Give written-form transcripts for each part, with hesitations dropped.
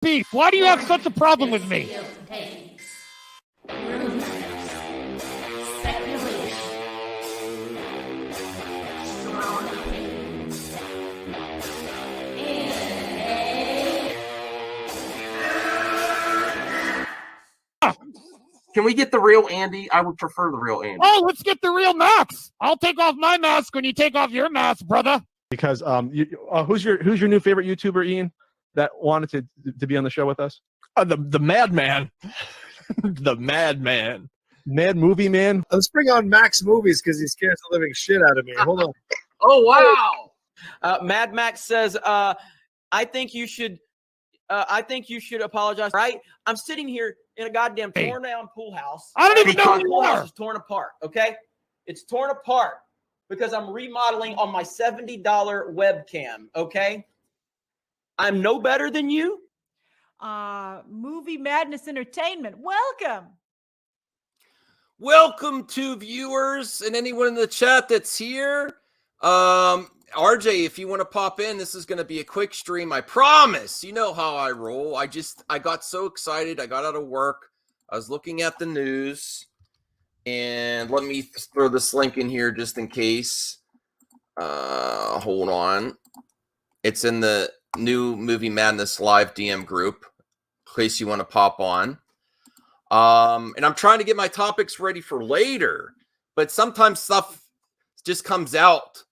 beef. Why do you have such a problem with me? Can we get the real Andy? I would prefer the real Andy. Oh, let's get the real Max. I'll take off my mask when you take off your mask, brother. Because who's your new favorite YouTuber, Ian, that wanted to be on the show with us? The Madman. The Madman. Mad Movie Man. Let's bring on Max Movies because he scares the living shit out of me. Hold on. Oh, wow. Mad Max says, I think you should apologize. Right? I'm sitting here in a goddamn torn down pool house. I don't even know who the you pool house are. is torn apart. Okay, it's torn apart because I'm remodeling on my $70 webcam. Okay, I'm no better than you. Movie Madness Entertainment. Welcome to viewers and anyone in the chat that's here. RJ, if you want to pop in, this is going to be a quick stream. I promise. You know how I roll. I got so excited. I got out of work. I was looking at the news. And let me throw this link in here just in case. Hold on. It's in the new Movie Madness live DM group, in case you want to pop on. And I'm trying to get my topics ready for later, but sometimes stuff just comes out.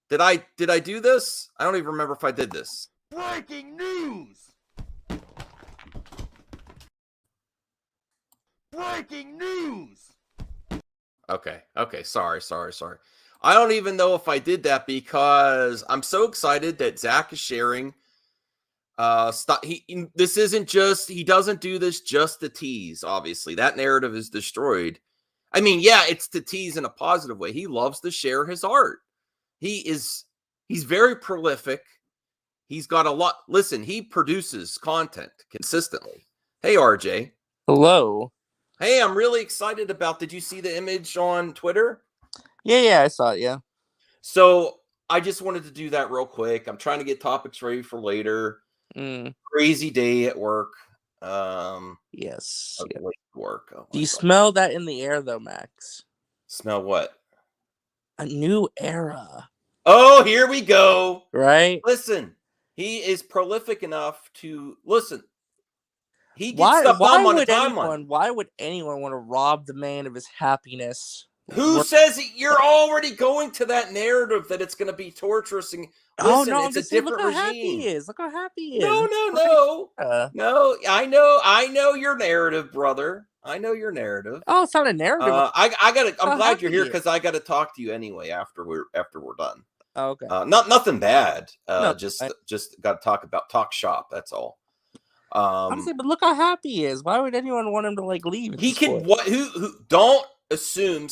Did I do this? I don't even remember if I did this. Breaking news! Breaking news! Okay. Sorry. I don't even know if I did that because I'm so excited that Zach is sharing. This isn't just, he doesn't do this just to tease, obviously. That narrative is destroyed. I mean, yeah, it's to tease in a positive way. He loves to share his art. He's very prolific. He's got a lot. Listen, he produces content consistently. Hey, RJ. Hello. Hey, I'm really excited about, did you see the image on Twitter? Yeah, I saw it, yeah. So I just wanted to do that real quick. I'm trying to get topics ready for later. Crazy day at work. Yes. Late work. Oh, Do you smell that in the air, though, Max? Smell what? A new era. Oh, here we go. Right? Listen, he is prolific enough to listen. He gets stuff done on the timeline. Why would anyone want to rob the man of his happiness? Who says you're already going to that narrative that it's going to be torturous? And listen, no, it's a different look how regime. happy he is. Look how happy he is. No. No, I know your narrative, brother. I know your narrative. Oh, it's not a narrative. I'm glad you're here because I got to talk to you anyway after we're done. Oh, okay. Nothing bad. No, just got to talk shop. That's all. Honestly, but look how happy he is. Why would anyone want him to leave? He can. Who don't assume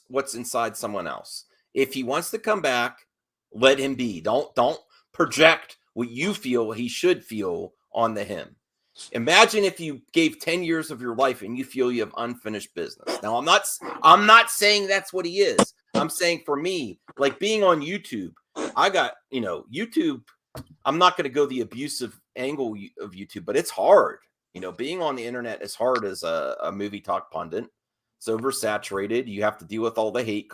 what's inside someone else. If he wants to come back, let him be. Don't project what you feel he should feel onto him. Imagine if you gave 10 years of your life and you feel you have unfinished business. Now, I'm not saying that's what he is. I'm saying for me, like being on YouTube, I got, YouTube, I'm not going to go the abusive angle of YouTube, but it's hard. Being on the internet is hard as a movie talk pundit. It's oversaturated. You have to deal with all the hate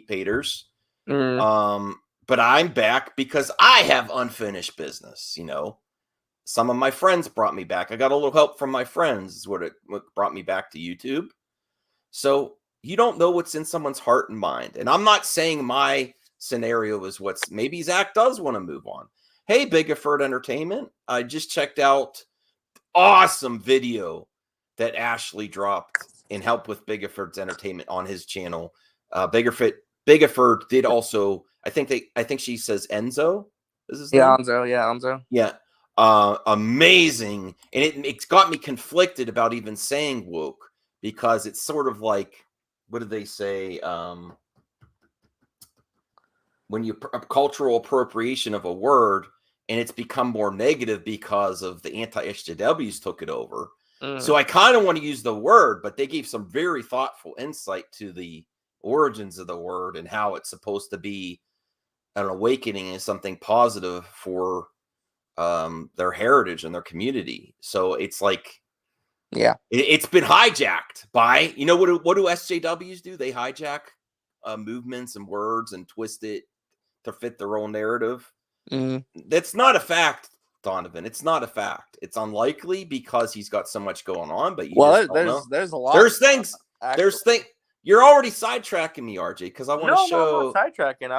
haters. But I'm back because I have unfinished business, Some of my friends brought me back. I got a little help from my friends is what brought me back to YouTube. So you don't know what's in someone's heart and mind. And I'm not saying my scenario is maybe Zach does want to move on. Hey, Big Effort Entertainment. I just checked out awesome video that Ashley dropped in help with Big Effort's Entertainment on his channel. Big Effort did also, I think she says Enzo. Is his name? Enzo. Yeah. Amazing. And it's got me conflicted about even saying woke because it's sort of like, what do they say? When you cultural appropriation of a word and it's become more negative because of the anti-SJWs took it over. So I kind of want to use the word, but they gave some very thoughtful insight to the origins of the word and how it's supposed to be an awakening and something positive for their heritage and their community. So it's like, Yeah. it's been hijacked by, you know, what do SJWs do? They hijack movements and words and twist it to fit their own narrative. That's not a fact, Donovan. It's not a fact. It's unlikely because he's got so much going on. But you just don't know. There's a lot. There's things. There's things. You're already sidetracking me, RJ, because I want to show. No, I'm not sidetracking.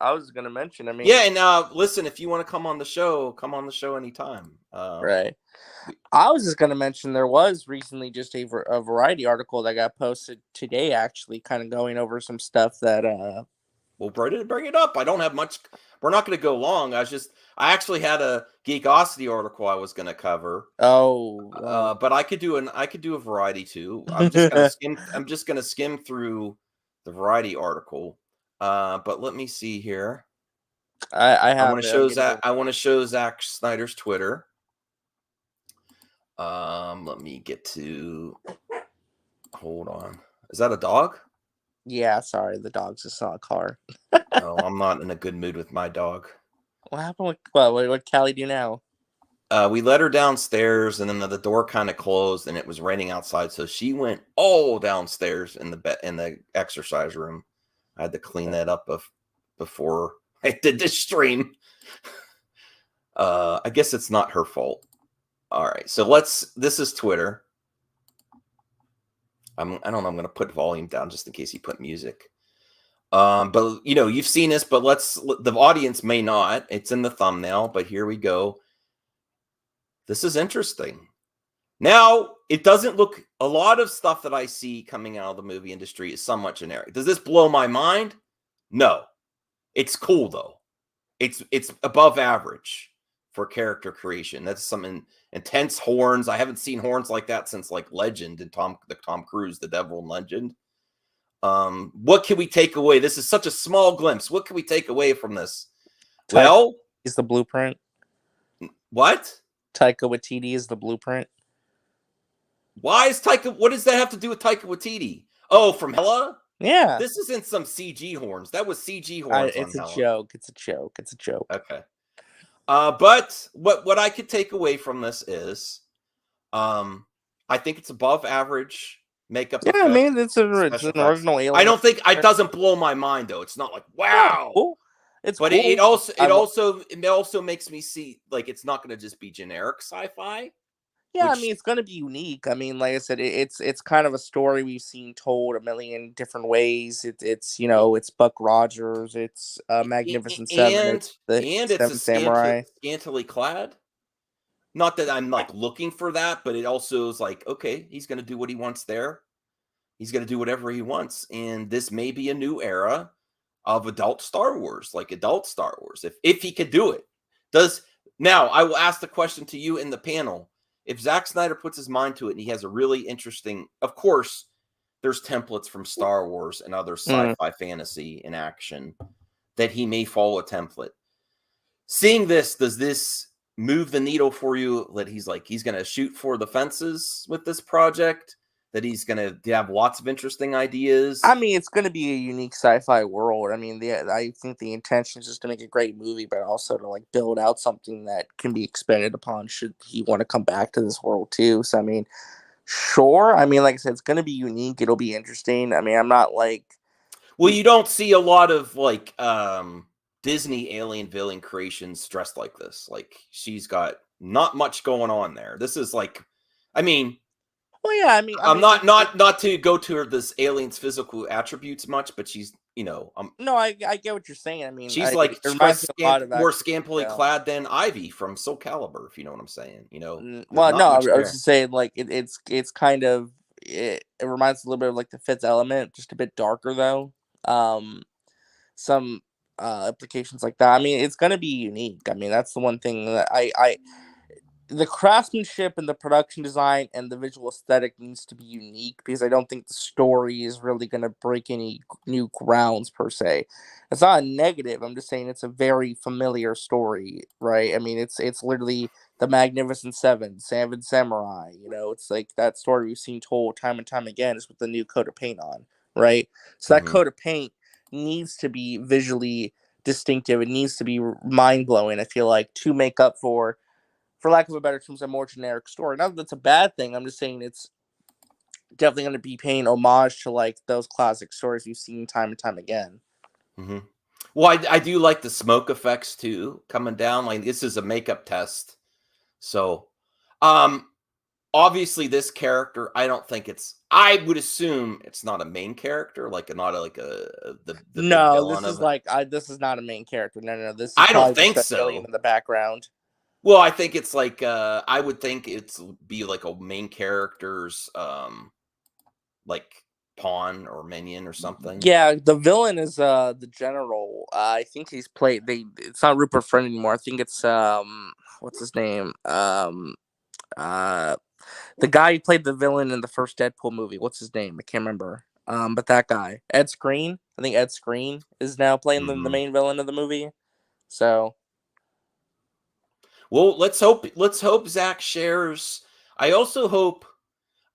I was gonna mention. I mean, yeah, and listen, if you want to come on the show anytime. Right. I was just gonna mention there was recently just a Variety article that got posted today, actually, kind of going over some stuff that Well, bring it up. I don't have much. We're not going to go long. I actually had a Geekosity article I was going to cover. But I could do a Variety too. I'm just going to skim through the Variety article. But let me see here. I want to show Zack Snyder's Twitter. Let me get to. Hold on. Is that a dog? Yeah, sorry, the dog's just saw a car. No, I'm not in a good mood with my dog. What happened with what Callie do now? We let her downstairs, and then the door kind of closed, and it was raining outside, so she went all downstairs in the exercise room. I had to clean that up before I did this stream. I guess it's not her fault. All right, so this is Twitter. I don't know. I'm going to put volume down just in case he put music. But you know, you've seen this, but the audience may not. It's in the thumbnail, but here we go. This is interesting. Now, it doesn't look, a lot of stuff that I see coming out of the movie industry is somewhat generic. Does this blow my mind? No. It's cool though. It's above average for character creation. That's some intense horns. I haven't seen horns like that since like Legend and Tom Cruise, The Devil in Legend. What can we take away? This is such a small glimpse. What can we take away from this? Well, is the blueprint. What? Taika Waititi is the blueprint. Why is what does that have to do with Taika Waititi? Oh, from Hella? Yeah. This isn't some CG horns. That was CG horns. It's a joke. It's a joke. It's a joke. Okay. But what I could take away from this is, I think it's above average makeup. Yeah, I mean it's an original Alien. I don't think it doesn't blow my mind though. It's not like wow. Cool. It's but cool. it also makes me see like it's not going to just be generic sci-fi. Yeah, I mean it's going to be unique. I mean, like I said, it's kind of a story we've seen told a million different ways. It's it's Buck Rogers. It's Magnificent Seven. It's a Samurai. Scantily clad. Not that I'm like looking for that, but it also is like, okay, he's going to do what he wants there. He's going to do whatever he wants, and this may be a new era of adult Star Wars, like adult Star Wars, if he could do it. Now I will ask the question to you in the panel. If Zack Snyder puts his mind to it and he has a really interesting, of course, there's templates from Star Wars and other sci-fi fantasy in action that he may follow a template. Seeing this, does this move the needle for you that he's going to shoot for the fences with this project? That he's going to have lots of interesting ideas? I mean, it's going to be a unique sci-fi world. I mean, I think the intention is just to make a great movie, but also to like build out something that can be expanded upon should he want to come back to this world too. So, I mean, sure. I mean, like I said, it's going to be unique. It'll be interesting. I mean, I'm not like... Well, you don't see a lot of like Disney alien villain creations dressed like this. Like she's got not much going on there. This is like, I mean... Well, yeah, I mean, I'm not to go to her this alien's physical attributes much, but she's no, I get what you're saying. I mean, she's like more scantily clad than Ivy from Soul Calibur, if you know what I'm saying. Well, no, I was just saying like it's kind of it reminds a little bit of like the Fifth Element, just a bit darker though. Some implications like that. I mean, it's gonna be unique. I mean, that's the one thing that the craftsmanship and the production design and the visual aesthetic needs to be unique because I don't think the story is really going to break any new grounds per se. It's not a negative. I'm just saying it's a very familiar story, right? I mean, it's literally the Magnificent Seven Samurai. It's like that story we've seen told time and time again is with the new coat of paint on, right? So that coat of paint needs to be visually distinctive. It needs to be mind blowing. I feel like to make up for lack of a better term, a more generic story. Not that that's a bad thing. I'm just saying it's definitely going to be paying homage to like those classic stories you've seen time and time again. Mm-hmm. Well, I do like the smoke effects too coming down. Like this is a makeup test, so obviously this character, I don't think it's. I would assume it's not a main character, like not a, like a the big No, villain this is of it. like this is not a main character. No. This is I don't probably think just an alien so. in the background. Well, I think it's like I would think it's be like a main character's like pawn or minion or something. Yeah, the villain is the general. I think he's played. It's not Rupert Friend anymore. I think it's what's his name? The guy who played the villain in the first Deadpool movie. What's his name? I can't remember. But that guy, Ed Skrein. I think Ed Skrein is now playing the main villain of the movie. So, well, let's hope Zach shares. I also hope.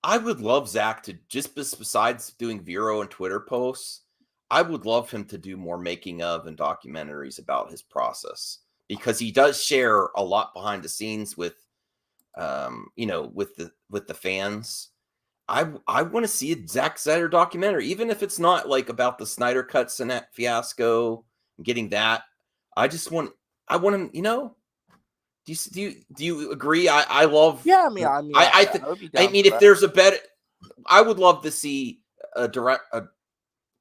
I would love Zach to just besides doing Vero and Twitter posts, I would love him to do more making of and documentaries about his process, because he does share a lot behind the scenes with, with the fans. I want to see a Zack Snyder documentary, even if it's not like about the Snyder Cut fiasco and getting that. I want him, Do you agree? I love. Yeah, I mean, if there's a better, I would love to see a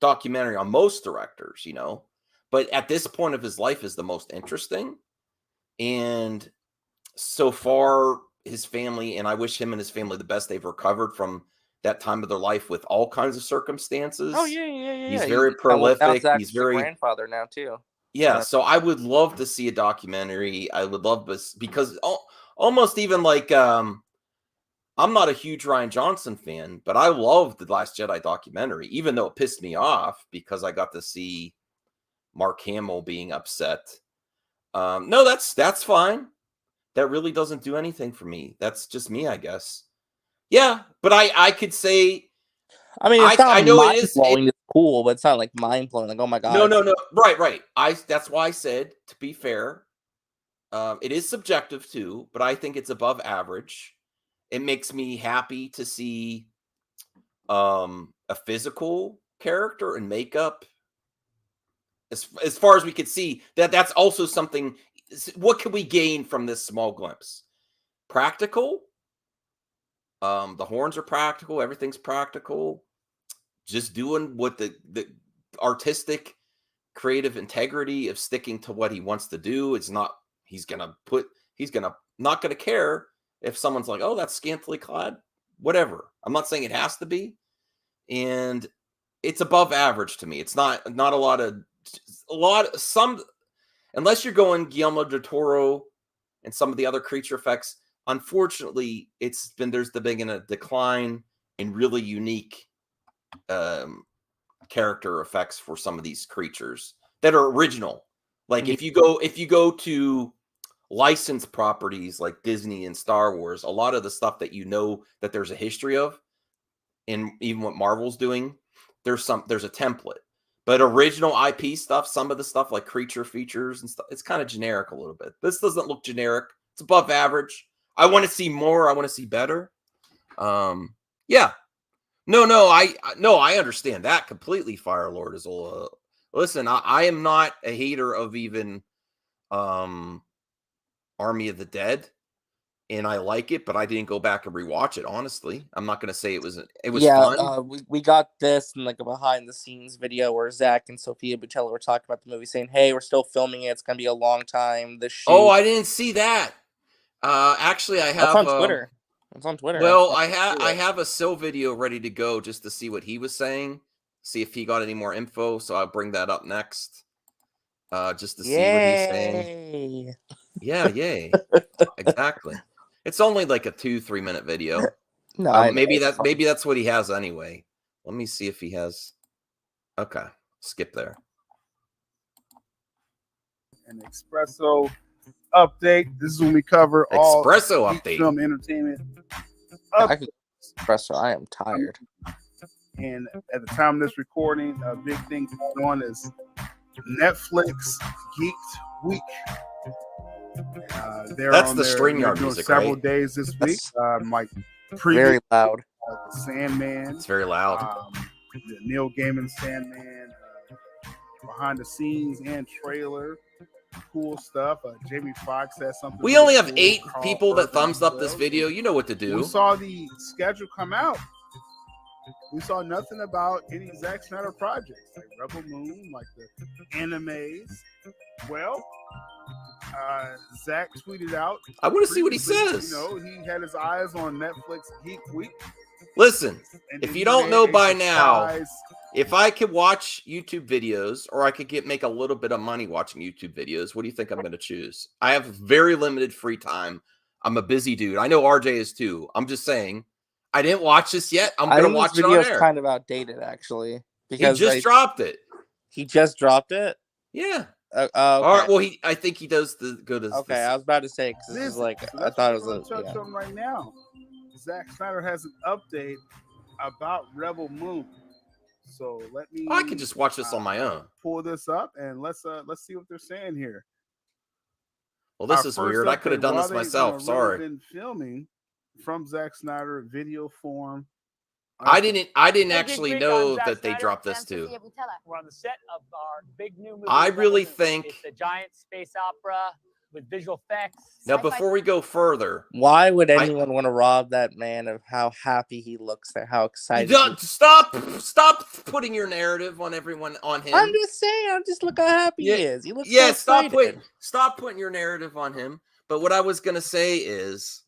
documentary on most directors, but at this point of his life is the most interesting. And so far, his family, and I wish him and his family the best. They've recovered from that time of their life with all kinds of circumstances. Oh yeah. He's very prolific. Zach's He's very a grandfather now too. Yeah, so I would love to see a documentary. I would love this because almost even like I'm not a huge Rian Johnson fan, but I loved the Last Jedi documentary, even though it pissed me off because I got to see Mark Hamill being upset. No, that's fine. That really doesn't do anything for me. That's just me, I guess. Yeah, but I could say. I mean, it's not I know mind blowing. It's cool, but it's not like mind blowing. Like, oh my god. No. Right. That's why I said, to be fair, it is subjective too, but I think it's above average. It makes me happy to see a physical character and makeup. As far as we could see, that's also something. What can we gain from this small glimpse? Practical. The horns are practical. Everything's practical. Just doing what the artistic, creative integrity of sticking to what he wants to do. It's not. He's not gonna care if someone's like, "Oh, that's scantily clad." Whatever. I'm not saying it has to be, and it's above average to me. It's not a lot of unless you're going Guillermo del Toro and some of the other creature effects. Unfortunately, there's been a decline in really unique character effects for some of these creatures that are original. Like if you go to licensed properties like Disney and Star Wars, a lot of the stuff that that there's a history of, and even what Marvel's doing, there's a template. But original IP stuff, some of the stuff like creature features and stuff, it's kind of generic a little bit. This doesn't look generic. It's above average. I want to see more. I want to see better. Yeah. No, I understand that completely, Firelord Isola. Listen, I am not a hater of even Army of the Dead, and I like it, but I didn't go back and rewatch it, honestly. I'm not gonna say it was fun. We got this in like a behind the scenes video where Zach and Sophia Butella were talking about the movie, saying, "Hey, we're still filming it. It's gonna be a long time. This shoot." Oh, I didn't see that. Actually, I have. That's on Twitter. It's on Twitter. Well, I have a Sil video ready to go just to see what he was saying, see if he got any more info. So I'll bring that up next, just to see what he's saying. Yeah, yay, exactly. It's only like a 2-3 minute video. No, maybe that's what he has anyway. Let me see if he has. Okay, skip there. An espresso update. This is when we cover all espresso update film entertainment. Espresso. I am tired. And at the time of this recording, a big thing going on is Netflix Geeked Week. That's the StreamYard doing music, several right? days this week. Like Very loud. Sandman. It's very loud. The Neil Gaiman Sandman. Behind the scenes and trailer. Cool stuff. Jamie Foxx has something. We only have cool. 8 Carl people that Urban thumbs up as this well. video. You know what to do. We saw the schedule come out. We saw nothing about any Zack Snyder projects like Rebel Moon, like the animes. Well, Zack tweeted out. I want to see what he previously, says. You know, he had his eyes on Netflix Geek Week. Listen, And if then you he don't made know a by now, surprise- if I could watch YouTube videos or I could make a little bit of money watching YouTube videos, what do you think I'm going to choose? I have very limited free time. I'm a busy dude. I know RJ is too. I'm just saying, I didn't watch this yet. I'm going to watch this it on video is air. kind of outdated, actually. He Because just dropped it. He just dropped it? Yeah. Okay. All right. Well, I think he does go to. Okay, I was about to say, because this is like, So I that's thought it what was we're a. gonna touch Yeah. on right now. Zack Snyder has an update about Rebel Moon. So let me. I could just watch this on my own. Pull this up and let's see what they're saying here. Well, this Our is first weird. I could have update, done while this they, myself. really Sorry. been filming from Zack Snyder video form. I didn't actually know that they dropped this too. We're on the set of our big new movie. I really Rebel Moon. think. It's a giant space opera with visual effects. Now, before we go further, Why would anyone want to rob that man of how happy he looks there, how excited? Stop putting your narrative on everyone on him. I'm just saying. Look how happy he is. He looks so stop excited. stop putting your narrative on him. But what I was gonna say is,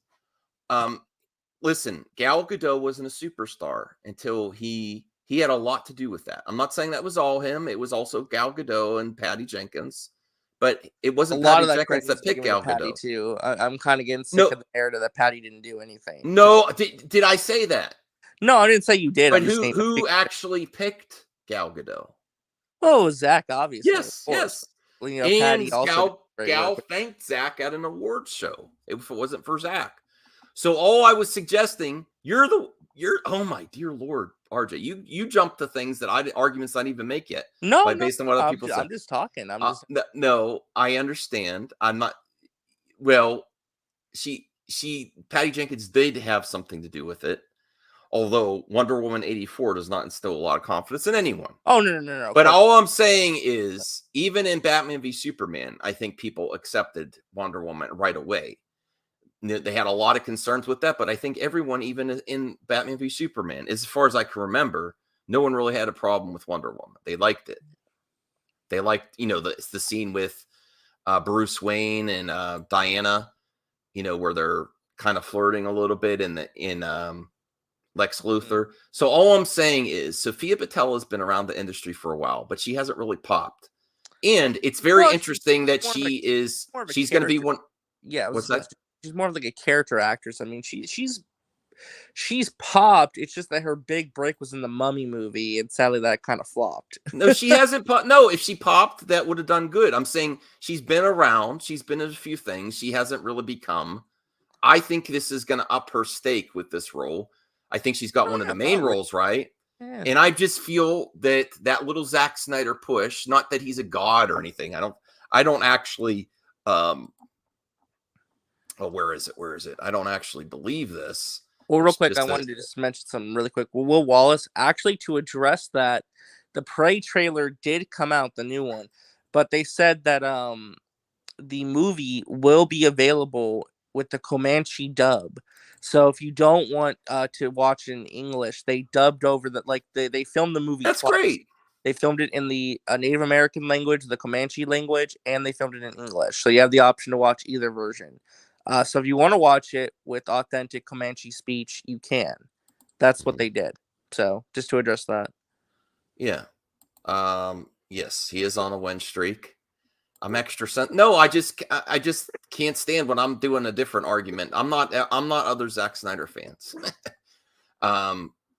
listen, Gal Gadot wasn't a superstar until he had a lot to do with that. I'm not saying that was all him. It was also Gal Gadot and Patty Jenkins. But it wasn't Patty Jenkins that picked Gal Gadot. Too. I'm kind of getting sick of the narrative that Patty didn't do anything. No, did I say that? No, I didn't say you did. But who actually picked Gal Gadot? Oh, it was Zach, obviously. Yes. Well, you know, And Patty also Gal thanked Zach at an awards show. If it wasn't for Zach. So all I was suggesting, you're oh my dear Lord, RJ, you jumped to things that arguments I didn't even make yet. No, based on what other people said. I'm just talking. No, I understand. I'm not. Well, Patty Jenkins did have something to do with it. Although Wonder Woman 84 does not instill a lot of confidence in anyone. Oh, no. But all I'm saying is, even in Batman v Superman, I think people accepted Wonder Woman right away. They had a lot of concerns with that, but I think everyone, even in Batman v Superman, as far as I can remember, no one really had a problem with Wonder Woman. They liked it. They liked, the scene with Bruce Wayne and Diana, where they're kind of flirting a little bit in Lex Luthor. So all I'm saying is Sophia Boutella has been around the industry for a while, but she hasn't really popped. And it's very interesting that she's going to be one. Yeah. What's that? She's more of like a character actress. I mean, she's popped. It's just that her big break was in the Mummy movie, and sadly that kind of flopped. No, she hasn't popped. No, if she popped, that would have done good. I'm saying she's been around. She's been in a few things. She hasn't really become. I think this is going to up her stake with this role. I think she's got one of the main roles, right? Yeah. And I just feel that little Zack Snyder push, not that he's a god or anything. I don't actually where is it? I don't actually believe this. Well, real quick, I wanted to just mention something really quick. Well, Will Wallace, actually, to address that, the Prey trailer did come out, the new one, but they said that the movie will be available with the Comanche dub. So if you don't want to watch in English, they dubbed over they filmed the movie. That's twice. Great. They filmed it in the Native American language, the Comanche language, and they filmed it in English. So you have the option to watch either version. So if you want to watch it with authentic Comanche speech, you can. That's what they did. So just to address that. Yeah. Yes, he is on a win streak. I'm extra No, I just can't stand when I'm doing a different argument. I'm not other Zack Snyder fans.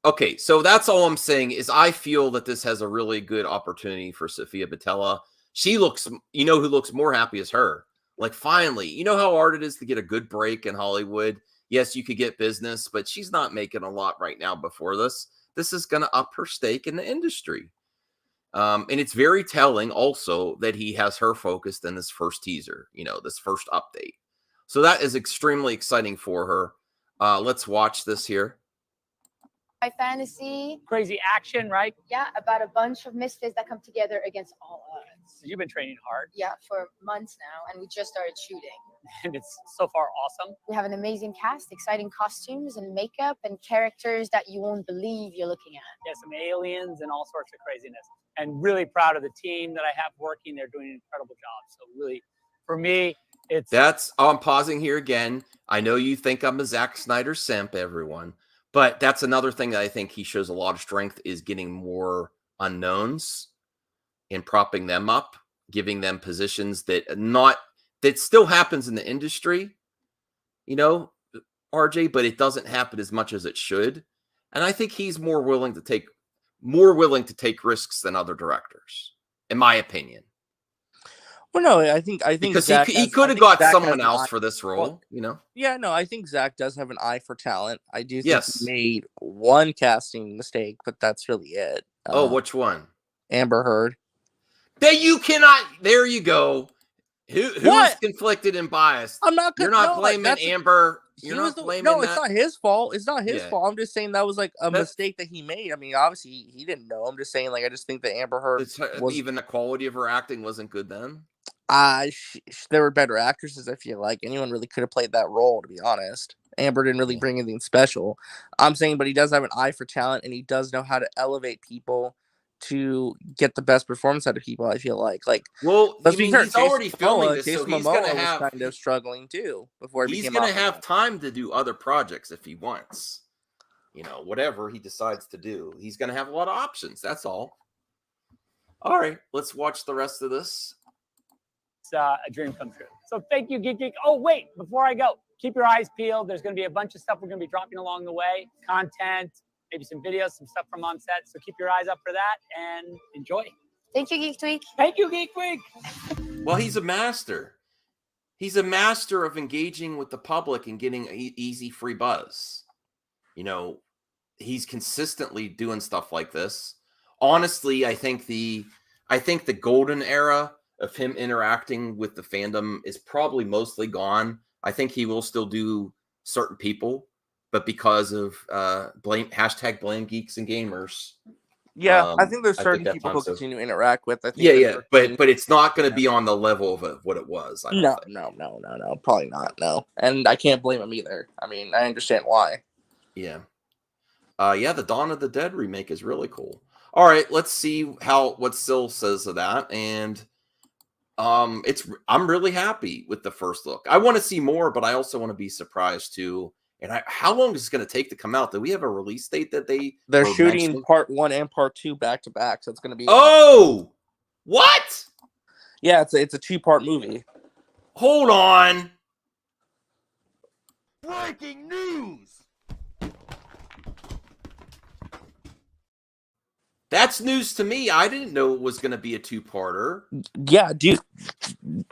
Okay, so that's all I'm saying is I feel that this has a really good opportunity for Sophia Boutella. She looks, who looks more happy is her. Like, finally, you know how hard it is to get a good break in Hollywood? Yes, you could get business, but she's not making a lot right now before this. This is going to up her stake in the industry. And it's very telling also that he has her focused in this first teaser, this first update. So that is extremely exciting for her. Let's watch this here. High fantasy. Crazy action, right? Yeah, about a bunch of misfits that come together against all odds. You've been training hard. Yeah, for months now, and we just started shooting. And it's so far awesome. We have an amazing cast, exciting costumes and makeup, and characters that you won't believe you're looking at. Yeah, some aliens and all sorts of craziness. And really proud of the team that I have working. They're doing an incredible job. So really, for me, I'm pausing here again. I know you think I'm a Zack Snyder simp, everyone. But that's another thing that I think he shows a lot of strength is getting more unknowns and propping them up, giving them positions that still happens in the industry, RJ, but it doesn't happen as much as it should. And I think he's more willing to take risks than other directors, in my opinion. Well, no, I think because Zack he could have got someone else for this role, Yeah, no, I think Zack does have an eye for talent. I do think Yes. he made one casting mistake, but that's really it. Which one? Amber Heard. There you go. Who's conflicted and biased? I'm not. You're not blaming Amber. You're not blaming. No, it's not his fault. It's not his Yeah. fault. I'm just saying that was like a mistake that he made. I mean, obviously he didn't know. I'm just saying, like, I just think that Amber Heard Even the quality of her acting wasn't good then. There were better actresses. I feel like anyone really could have played that role. To be honest, Amber didn't really bring anything special. I'm saying, but he does have an eye for talent, and he does know how to elevate people to get the best performance out of people. I feel like, well, let's be fair, he's already filming this, Jason so he's Momoa going to have kind of struggling too before he's going to have time to do other projects if he wants. Whatever he decides to do, he's going to have a lot of options. That's all. All right, let's watch the rest of this. It's a dream come true. So thank you, Geek Geek. Oh, wait, before I go, keep your eyes peeled. There's going to be a bunch of stuff we're going to be dropping along the way. Content, maybe some videos, some stuff from on set. So keep your eyes up for that and enjoy. Thank you, Geek Tweak. Thank you, Geek Week. Well, he's a master. He's a master of engaging with the public and getting easy free buzz. He's consistently doing stuff like this. Honestly, I think the golden era of him interacting with the fandom is probably mostly gone. I think he will still do certain people, but because of blame geeks and gamers. Yeah, I think there's certain people who continue to interact with. I think yeah, but it's not going to be on the level of what it was. No, probably not. No, and I can't blame him either. I mean, I understand why. Yeah, the Dawn of the Dead remake is really cool. All right, let's see what Sil says of that, and I'm really happy with the first look. I want to see more, but I also want to be surprised too. And how long is it going to take to come out? Do we have a release date that they're shooting part 1 and part 2 back to back? So it's going to be. Oh, what? Yeah, it's a 2-part movie. Hold on. Breaking news. That's news to me. I didn't know it was going to be a 2-parter. Yeah, dude.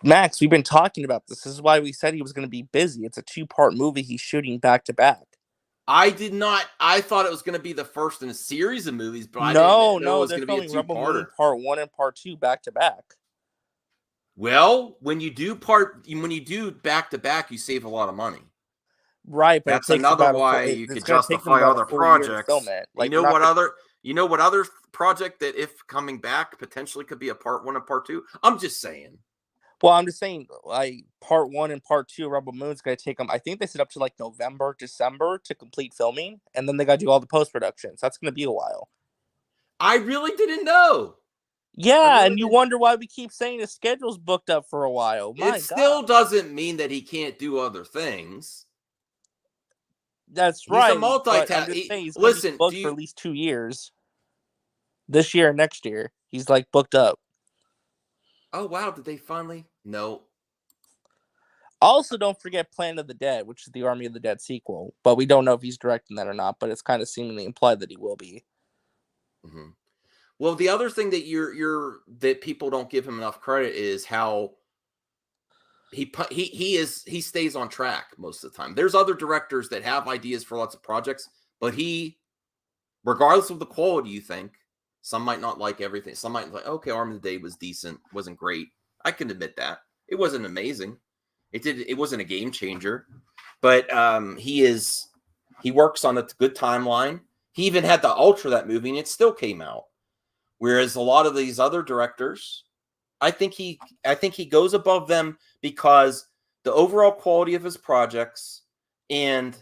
Max, we've been talking about this. This is why we said he was going to be busy. It's a 2-part movie he's shooting back to back. I did not. I thought it was going to be the first in a series of movies, but I didn't know it was going to be a 2-parter. Part 1 and part 2 back to back. Well, when you do back to back, you save a lot of money. Right, but that's another why you could justify other projects. Like, you know what other project that if coming back potentially could be a part 1 and part 2? I'm just saying. Well, I'm just saying, like, part 1 and part 2 of Rebel Moon's going to take them, I think they said up to like November, December to complete filming, and then they got to do all the post-production. So that's going to be a while. I really didn't know. Yeah, and you wonder why we keep saying his schedule's booked up for a while. It still doesn't mean that he can't do other things. That's right. He's a multitask. He's booked for at least 2 years. This year and next year, he's like booked up. Oh wow! Did they finally? No. Also, don't forget Planet of the Dead, which is the Army of the Dead sequel. But we don't know if he's directing that or not. But it's kind of seemingly implied that he will be. Mm-hmm. Well, the other thing that that people don't give him enough credit is how he stays on track most of the time. There's other directors that have ideas for lots of projects, but he, regardless of the quality, you think Some might not like everything. Some might like, okay, Arm of the Day was decent, wasn't great. I can admit that. It wasn't amazing. It wasn't a game changer. But he works on a good timeline. He even had to alter that movie and it still came out. Whereas a lot of these other directors, I think he goes above them because the overall quality of his projects and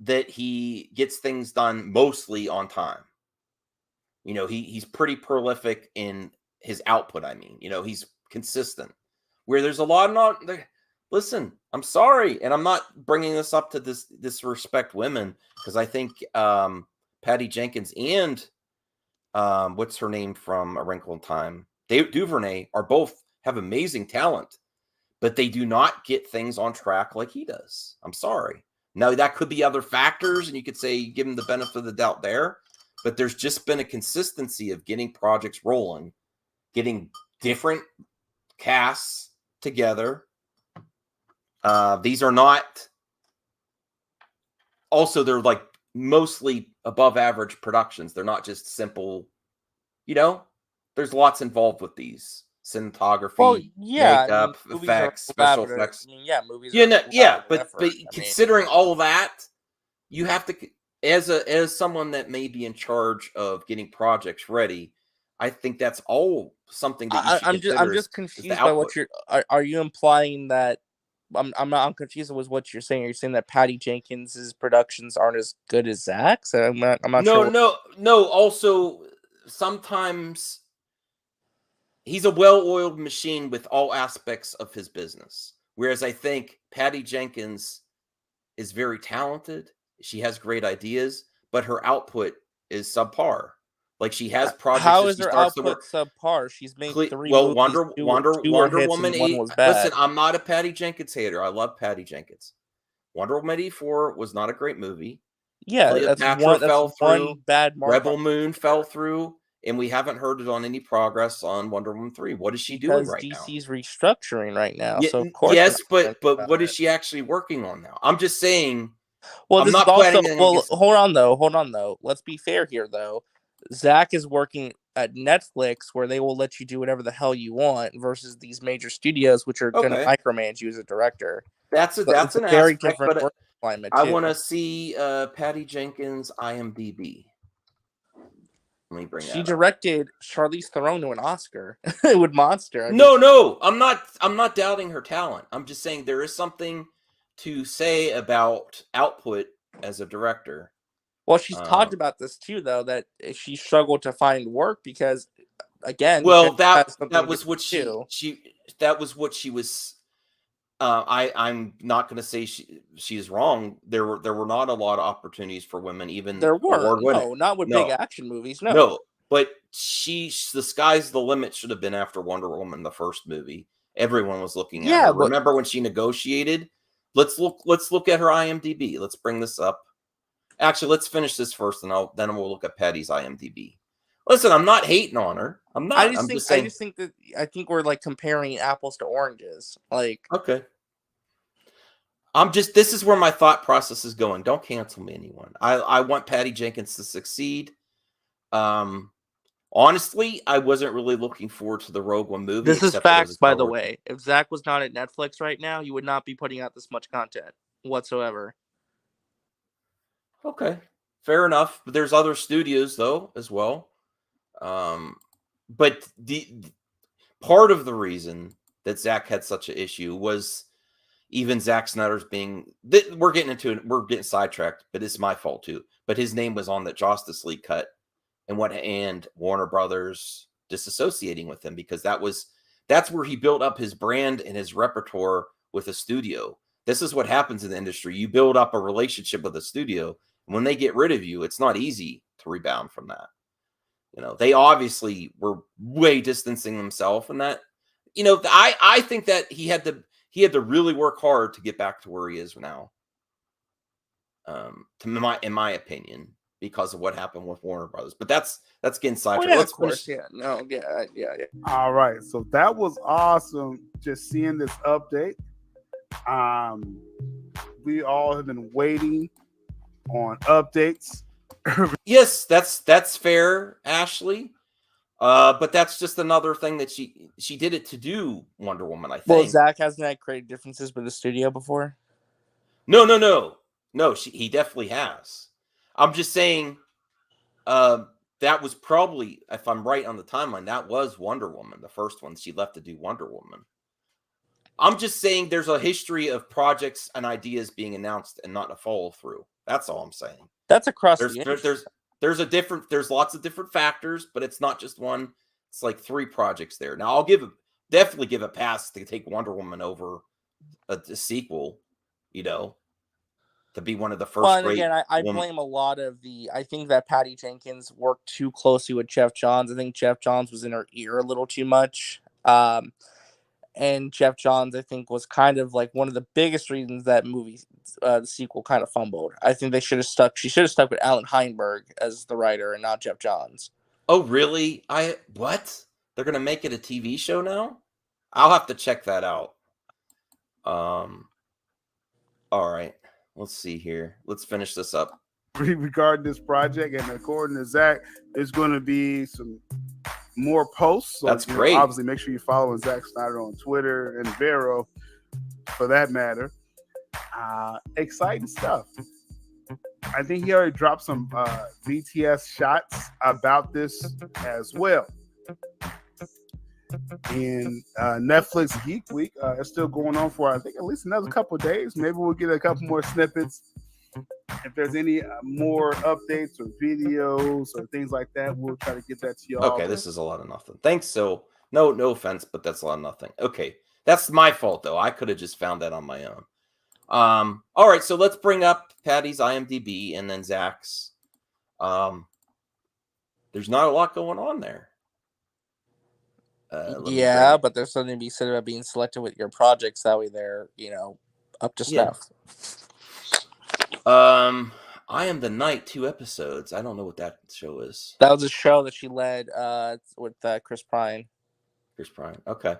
that he gets things done mostly on time. You know, he's pretty prolific in his output. I mean, you know, he's consistent. Where there's a lot of not. Listen, I'm sorry, and I'm not bringing this up to disrespect women because I think Patty Jenkins and what's her name from A Wrinkle in Time, DuVernay are both have amazing talent, but they do not get things on track like he does. I'm sorry. Now that could be other factors, and you could say give him the benefit of the doubt there. But there's just been a consistency of getting projects rolling, getting different casts together. These are not. Also, they're like mostly above average productions. They're not just simple. You know, there's lots involved with these cinematography, makeup, effects, special effects. Movies. But considering all that, you have to. As someone that may be in charge of getting projects ready, I think that's all something that you should consider. I'm just confused by what you're. Are you implying that? I'm confused with what you're saying. Are you saying that Patty Jenkins's productions aren't as good as Zack's? I'm not sure. No. Also, sometimes he's a well-oiled machine with all aspects of his business. Whereas I think Patty Jenkins is very talented. She has great ideas, but her output is subpar. Like she has projects. How is her output subpar? She's made 3 movies. Wonder Woman. One was bad. Listen, I'm not a Patty Jenkins hater. I love Patty Jenkins. Wonder Woman 84 was not a great movie. Yeah, that's one bad mark. Rebel Moon fell through, and we haven't heard it on any progress on Wonder Woman 3. What is she doing right now? DC's restructuring right now. Yeah, so of course, yes, but what is she actually working on now? I'm just saying. Well, I'm this not is also. against... hold on though. Let's be fair here though. Zack is working at Netflix where they will let you do whatever the hell you want versus these major studios which are going to micromanage you as a director. That's an very aspect, different but climate. I want to see Patty Jenkins IMDb. Let me bring that. She directed Charlize Theron to an Oscar with Monster. No, I'm not doubting her talent. I'm just saying there is something to say about output as a director. Well, she's talked about this too, though, that she struggled to find work because, again, that was what she was. I'm not going to say she is wrong. There were not a lot of opportunities for women, even there were. No, not with big action movies. No, but the sky's the limit should have been after Wonder Woman, the first movie. Everyone was looking at her. Remember when she negotiated? Let's look at her IMDb. Let's bring this up. Actually, let's finish this first, and then we'll look at Patty's IMDb. Listen, I'm not hating on her. I'm not. I think we're like comparing apples to oranges. Like, okay. This is where my thought process is going. Don't cancel me, anyone. I want Patty Jenkins to succeed. Honestly, I wasn't really looking forward to the Rogue One movie. This is facts, by the way. If Zack was not at Netflix right now, you would not be putting out this much content whatsoever. Okay, fair enough. But there's other studios though as well. But the part of the reason that Zack had such an issue was even Zack Snyder's we're getting sidetracked, but it's my fault too. But his name was on the Justice League cut, and Warner Brothers disassociating with him because that's where he built up his brand and his repertoire with a studio. This is what happens in the industry. You build up a relationship with a studio. When they get rid of you, it's not easy to rebound from that. You know, they obviously were way distancing themselves, and that, you know, I think that he had to really work hard to get back to where he is now. In my opinion, because of what happened with Warner Brothers. But that's getting sidetracked. Of course, yeah. All right, so that was awesome. Just seeing this update. We all have been waiting on updates Yes, that's fair, Ashley. But that's just another thing that she did it to do Wonder Woman, I think. Well, Zach hasn't had creative differences with the studio before. No. He definitely has. I'm just saying, that was probably, if I'm right on the timeline, that was Wonder Woman, the first one she left to do Wonder Woman. I'm just saying there's a history of projects and ideas being announced and not a follow through. That's all I'm saying. That's across the industry. There's lots of different factors, but it's not just one. It's like 3 projects there. Now I'll definitely give a pass to take Wonder Woman over a sequel, to be one of the first. Well, and again, I blame a lot of I think that Patty Jenkins worked too closely with Jeff Johns. I think Jeff Johns was in her ear a little too much. And Jeff Johns, I think, was kind of like one of the biggest reasons that the sequel kind of fumbled. I think she should have stuck with Alan Heinberg as the writer and not Jeff Johns. Oh, really? What? They're going to make it a TV show now? I'll have to check that out. All right. Let's see here. Let's finish this up. Regarding this project, and according to Zach, there's going to be some more posts. So, that's great. Obviously, make sure you follow Zack Snyder on Twitter and Vero, for that matter. Exciting stuff. I think he already dropped some BTS shots about this as well. And Netflix Geek Week is still going on for, I think, at least another couple of days. Maybe we'll get a couple more snippets. If there's any more updates or videos or things like that, we'll try to get that to y'all. Okay, this is a lot of nothing. Thanks. So no offense, but that's a lot of nothing. Okay, that's my fault though. I could have just found that on my own. All right, so let's bring up Patty's IMDb and then Zach's. There's not a lot going on there. Yeah, but there's something to be said about being selected with your projects. That way they're, up to snuff. I Am the Night, 2 episodes. I don't know what that show is. That was a show that she led with Chris Pine. Okay.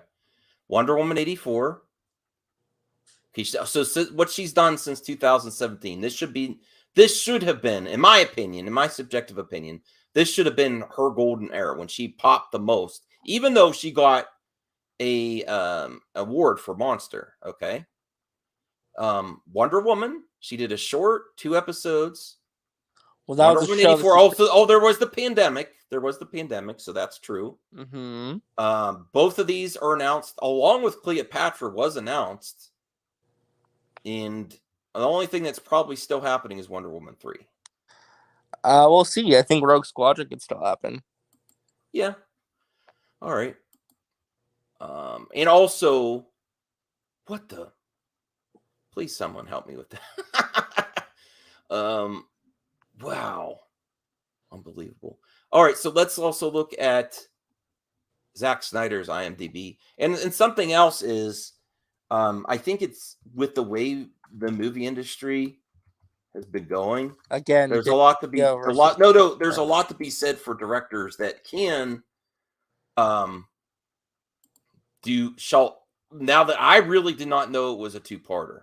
Wonder Woman 84. Okay, so what she's done since 2017. This should have been, in my opinion, in my subjective opinion, this should have been her golden era when she popped the most. Even though she got a award for Monster. Okay. Wonder Woman. She did a short 2 episodes. Well, that was a show 84. Also, there was the pandemic. So that's true. Mm-hmm. Both of these are announced, along with Cleopatra was announced. And the only thing that's probably still happening is Wonder Woman 3. We'll see. I think Rogue Squadron could still happen. Yeah. All right. And also, what the? Please, someone help me with that. Wow. Unbelievable. All right, so let's also look at Zack Snyder's IMDb. And something else is, I think it's with the way the movie industry has been going. Again, there's a lot to be there's a lot to be said for directors that can now that I really did not know it was a 2-parter.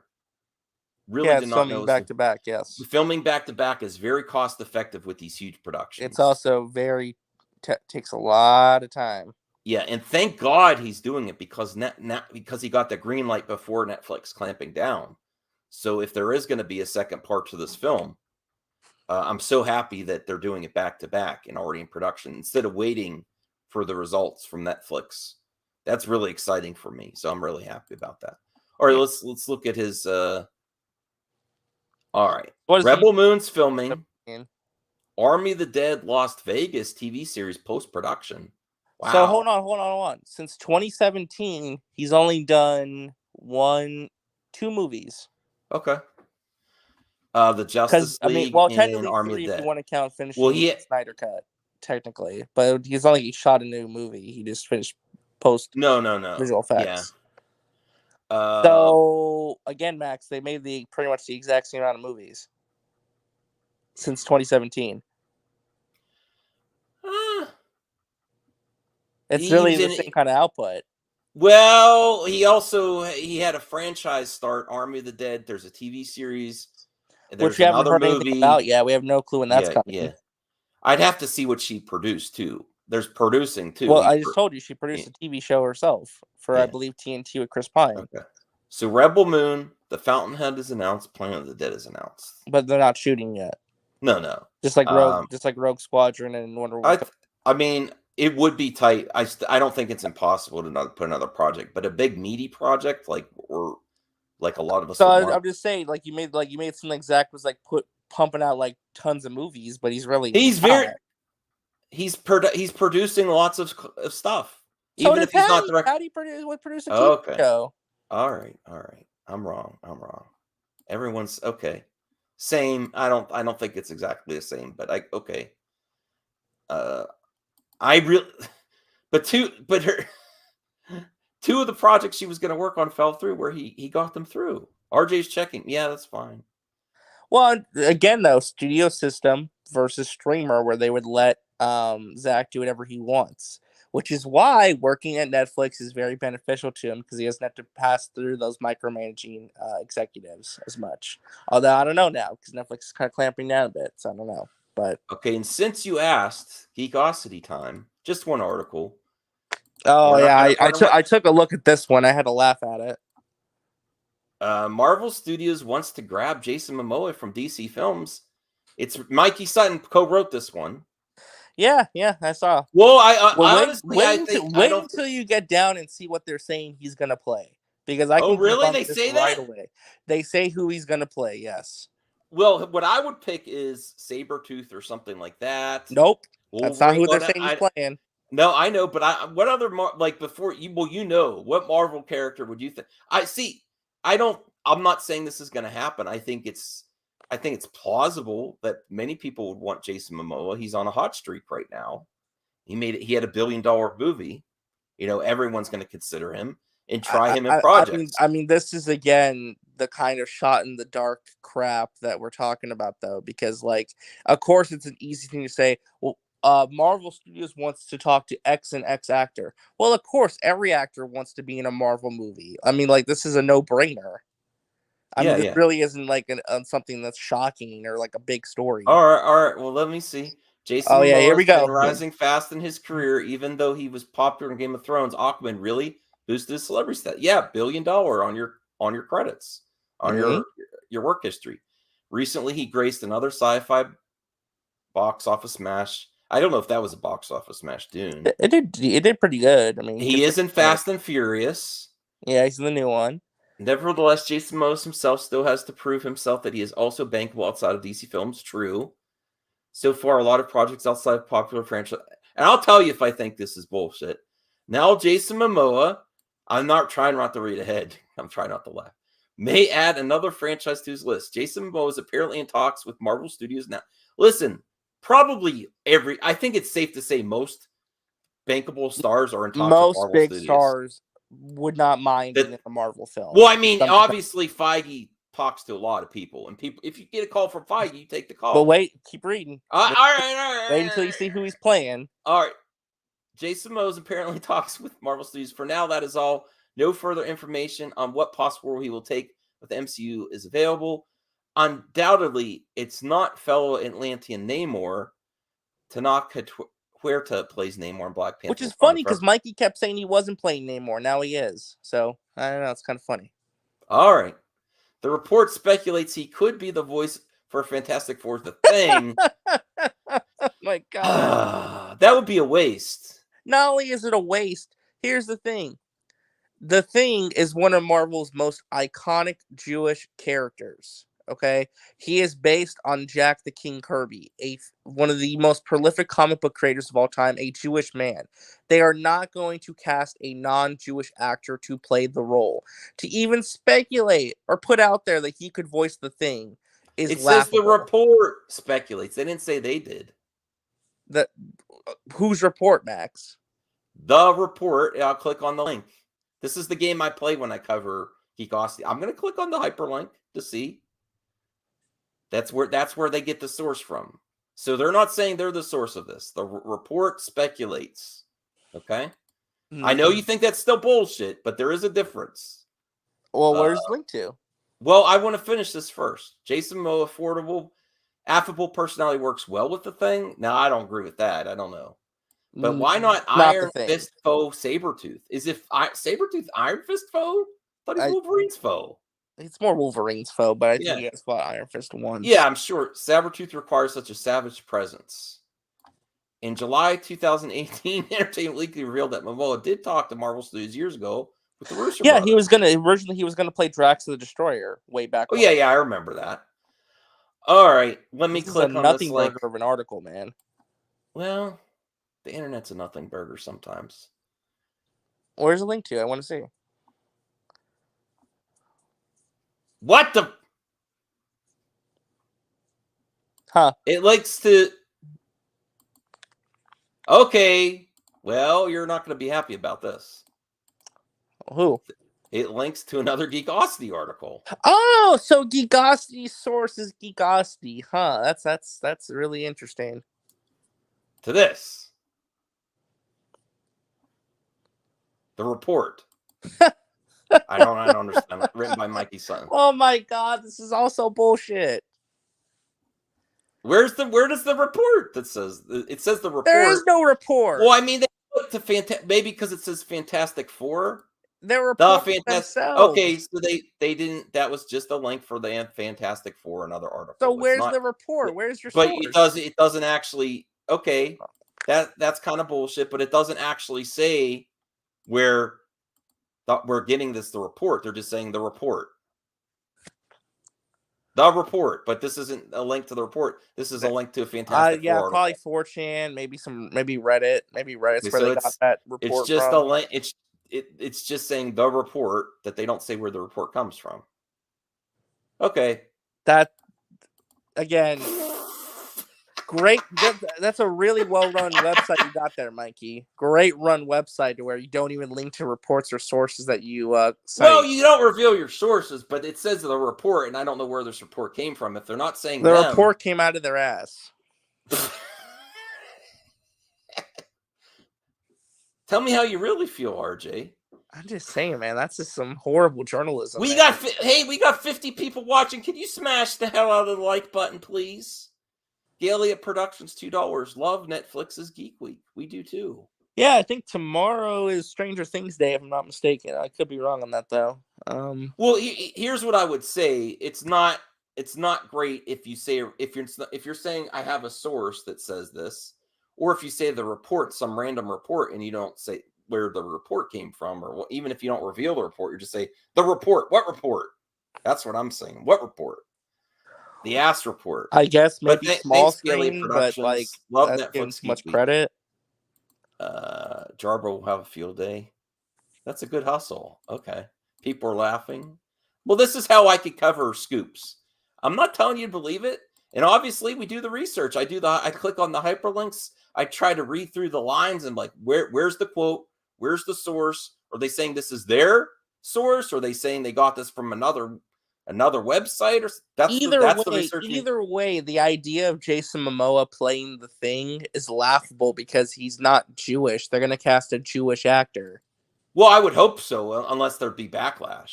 Really did not know. Back to back, yes. Filming back to back is very cost effective with these huge productions. It's also very takes a lot of time. Yeah, and thank God he's doing it because because he got the green light before Netflix clamping down. So if there is going to be a second part to this film, I'm so happy that they're doing it back to back and already in production instead of waiting for the results from Netflix. That's really exciting for me. So I'm really happy about that. All right, let's look at his. All right, Rebel Moon's filming. Army of the Dead Las Vegas TV series post-production. Wow. So hold on. Since 2017, he's only done 2 movies. Okay. The Justice League and Army 3 of the Dead. If you want to count finishing the Snyder Cut, technically, but he's only shot a new movie. He just finished post. No. Visual effects. Yeah. So again, Max, they made pretty much the exact same amount of movies since 2017. It's really the same kind of output. Well, he had a franchise start, Army of the Dead. There's a TV series. There's Which we haven't another heard anything movie. about yet. We have no clue when that's coming. Yeah. I'd have to see what she produced too. There's producing too. Well, I just told you she produced a TV show herself for, I believe, TNT with Chris Pine. Okay. So Rebel Moon, The Fountainhead is announced, Planet of the Dead is announced. But they're not shooting yet. No. Just like Rogue Squadron and Wonder Woman. I mean, it would be tight. I don't think it's impossible to put another project, but a big meaty project like a lot of us. So I'm just saying, like you made it seem like Zach was like pumping out like tons of movies, but he's producing lots of stuff. So even if he's not direct. How do you produce a TV show? All right. I'm wrong. Everyone's okay. Same. I don't think it's exactly the same, but okay. Two of the projects she was going to work on fell through where he got them through. RJ's checking. Yeah, that's fine. Well, again, though, studio system versus streamer, where they would let Zach do whatever he wants, which is why working at Netflix is very beneficial to him because he doesn't have to pass through those micromanaging executives as much. Although I don't know now because Netflix is kind of clamping down a bit, so I don't know. But okay, and since you asked, Geekosity time, just one article. Oh yeah, I took a look at this one. I had to laugh at it. Marvel Studios wants to grab Jason Momoa from DC Films. It's Mikey Sutton co-wrote this one. Yeah, I saw. Well, wait until you get down and see what they're saying he's gonna play, because I can really they say right that away. They say who he's gonna play. Yes. Well, what I would pick is Sabretooth or something like that. Nope, that's not who they're saying he's playing. No, I know, but what other before you? Well, what Marvel character would you think? I'm not saying this is going to happen. I think it's plausible that many people would want Jason Momoa. He's on a hot streak right now. He had $1 billion movie. Everyone's going to consider him and try him in projects. I mean, this is again the kind of shot in the dark crap that we're talking about, though, because of course, it's an easy thing to say. Well, Marvel Studios wants to talk to X and X actor. Well, of course, every actor wants to be in a Marvel movie. I mean, this is a no-brainer. I mean, this really isn't something that's shocking or a big story. All right. Well, let me see. Jason Momoa here we go. Been rising fast in his career, even though he was popular in Game of Thrones. Aquaman really boosted his celebrity stat. Yeah, $1 billion on your credits, on your work history. Recently, he graced another sci-fi box office smash. I don't know if that was a box office smash, Dune. It did pretty good. I mean, he is in Fast and Furious. Yeah, he's in the new one. Nevertheless, Jason Momoa himself still has to prove himself that he is also bankable outside of DC Films. True. So far, a lot of projects outside of popular franchise. And I'll tell you if I think this is bullshit. Now, Jason Momoa, I'm not trying not to read ahead. I'm trying not to laugh. May add another franchise to his list. Jason Momoa is apparently in talks with Marvel Studios now. Listen, probably I think it's safe to say most bankable stars are in talks with Marvel Most big Studios. Stars would not mind being in a Marvel film. Well, I mean, obviously, Feige talks to a lot of people, and if you get a call from Feige, you take the call. But wait, keep reading. All right. Wait until you see who he's playing. All right. Jason Momoa apparently talks with Marvel Studios. For now, that is all. No further information on what possible role he will take with the MCU is available. Undoubtedly, it's not fellow Atlantean Namor. Tanaka Huerta plays Namor in Black Panther. Which is funny because Mikey kept saying he wasn't playing Namor. Now he is. So, I don't know. It's kind of funny. All right. The report speculates he could be the voice for Fantastic Four. The Thing. Oh my God. That would be a waste. Not only is it a waste, here's the thing. The Thing is one of Marvel's most iconic Jewish characters. Okay, he is based on Jack the King Kirby, one of the most prolific comic book creators of all time, a Jewish man. They are not going to cast a non-Jewish actor to play the role. To even speculate or put out there that he could voice the Thing is laughable. Says the report speculates. They didn't say they did. Whose report, Max? The report. I'll click on the link. This is the game I play when I cover Geekosity. I'm going to click on the hyperlink to see. That's where they get the source from. So they're not saying they're the source of this. The report speculates. Okay? I know you think that's still bullshit, but there is a difference. Well, where's the link to? Well, I want to finish this first. Jason Momoa, affable personality works well with the Thing. Now, I don't agree with that. I don't know. But why not Iron Fist foe Sabretooth? Is it Sabretooth Iron Fist foe? I thought he's Wolverine's foe. It's more Wolverine's foe, but I think he has fought Iron Fist once. Yeah, I'm sure. Sabretooth requires such a savage presence. In July 2018, Entertainment Weekly revealed that Momoa did talk to Marvel Studios years ago with the Russo brothers. He was gonna play Drax the Destroyer way back. Oh yeah, I remember that. All right, let me click on nothing this burger of an article, man. Well, the internet's a nothing burger sometimes. Where's the link to? I want to see. What the? Huh? It likes to. Okay, well, you're not going to be happy about this. Who? It links to another Geekosity article. Oh, so Geekosity source is Geekosity, huh? That's really interesting. To this, the report. I don't understand. Written by Mikey Sutton. Oh my God, this is also bullshit. Where does the report that says it says the report? There is no report. Well, I mean, they put to maybe because it says Fantastic Four. There were themselves. Okay, so they didn't. That was just a link for the Fantastic Four, another article. So where's the report? Where's your but source? It doesn't actually. Okay, that's kind of bullshit. But it doesn't actually say where we're getting the report. They're just saying the report. The report, but this isn't a link to the report. This is a link to a Fantastic Four article. Probably 4chan, maybe Reddit. Maybe Reddit's where they got that report. It's just a link. It's just saying the report that they don't say where the report comes from. Okay. That again, great. That's a really well-run website you got there, Mikey. Great run website to where you don't even link to reports or sources that you cite. Well, you don't reveal your sources, but it says the report, and I don't know where this report came from. If they're not saying the report came out of their ass. Tell me how you really feel, RJ. I'm just saying, man. That's just some horrible journalism. We got 50 people watching. Can you smash the hell out of the like button, please? Elliott Productions, $2. Love Netflix's Geek Week. We do too. Yeah, I think tomorrow is Stranger Things Day, if I'm not mistaken. I could be wrong on that though. Well, here's what I would say. It's not great if you say if you're saying I have a source that says this, or if you say the report, some random report, and you don't say where the report came from, or even if you don't reveal the report, you just say the report. What report? That's what I'm saying. What report? The ass report. I guess maybe small screen, but like that's giving too much credit. Jarbo will have a field day. That's a good hustle. Okay. People are laughing. Well, this is how I could cover scoops. I'm not telling you to believe it. And obviously we do the research. I click on the hyperlinks. I try to read through the lines and like, where's the quote? Where's the source? Are they saying this is their source? Or are they saying they got this from another website? Or either way, the idea of Jason Momoa playing the Thing is laughable because he's not Jewish. They're going to cast a Jewish actor. Well, I would hope so, unless there'd be backlash.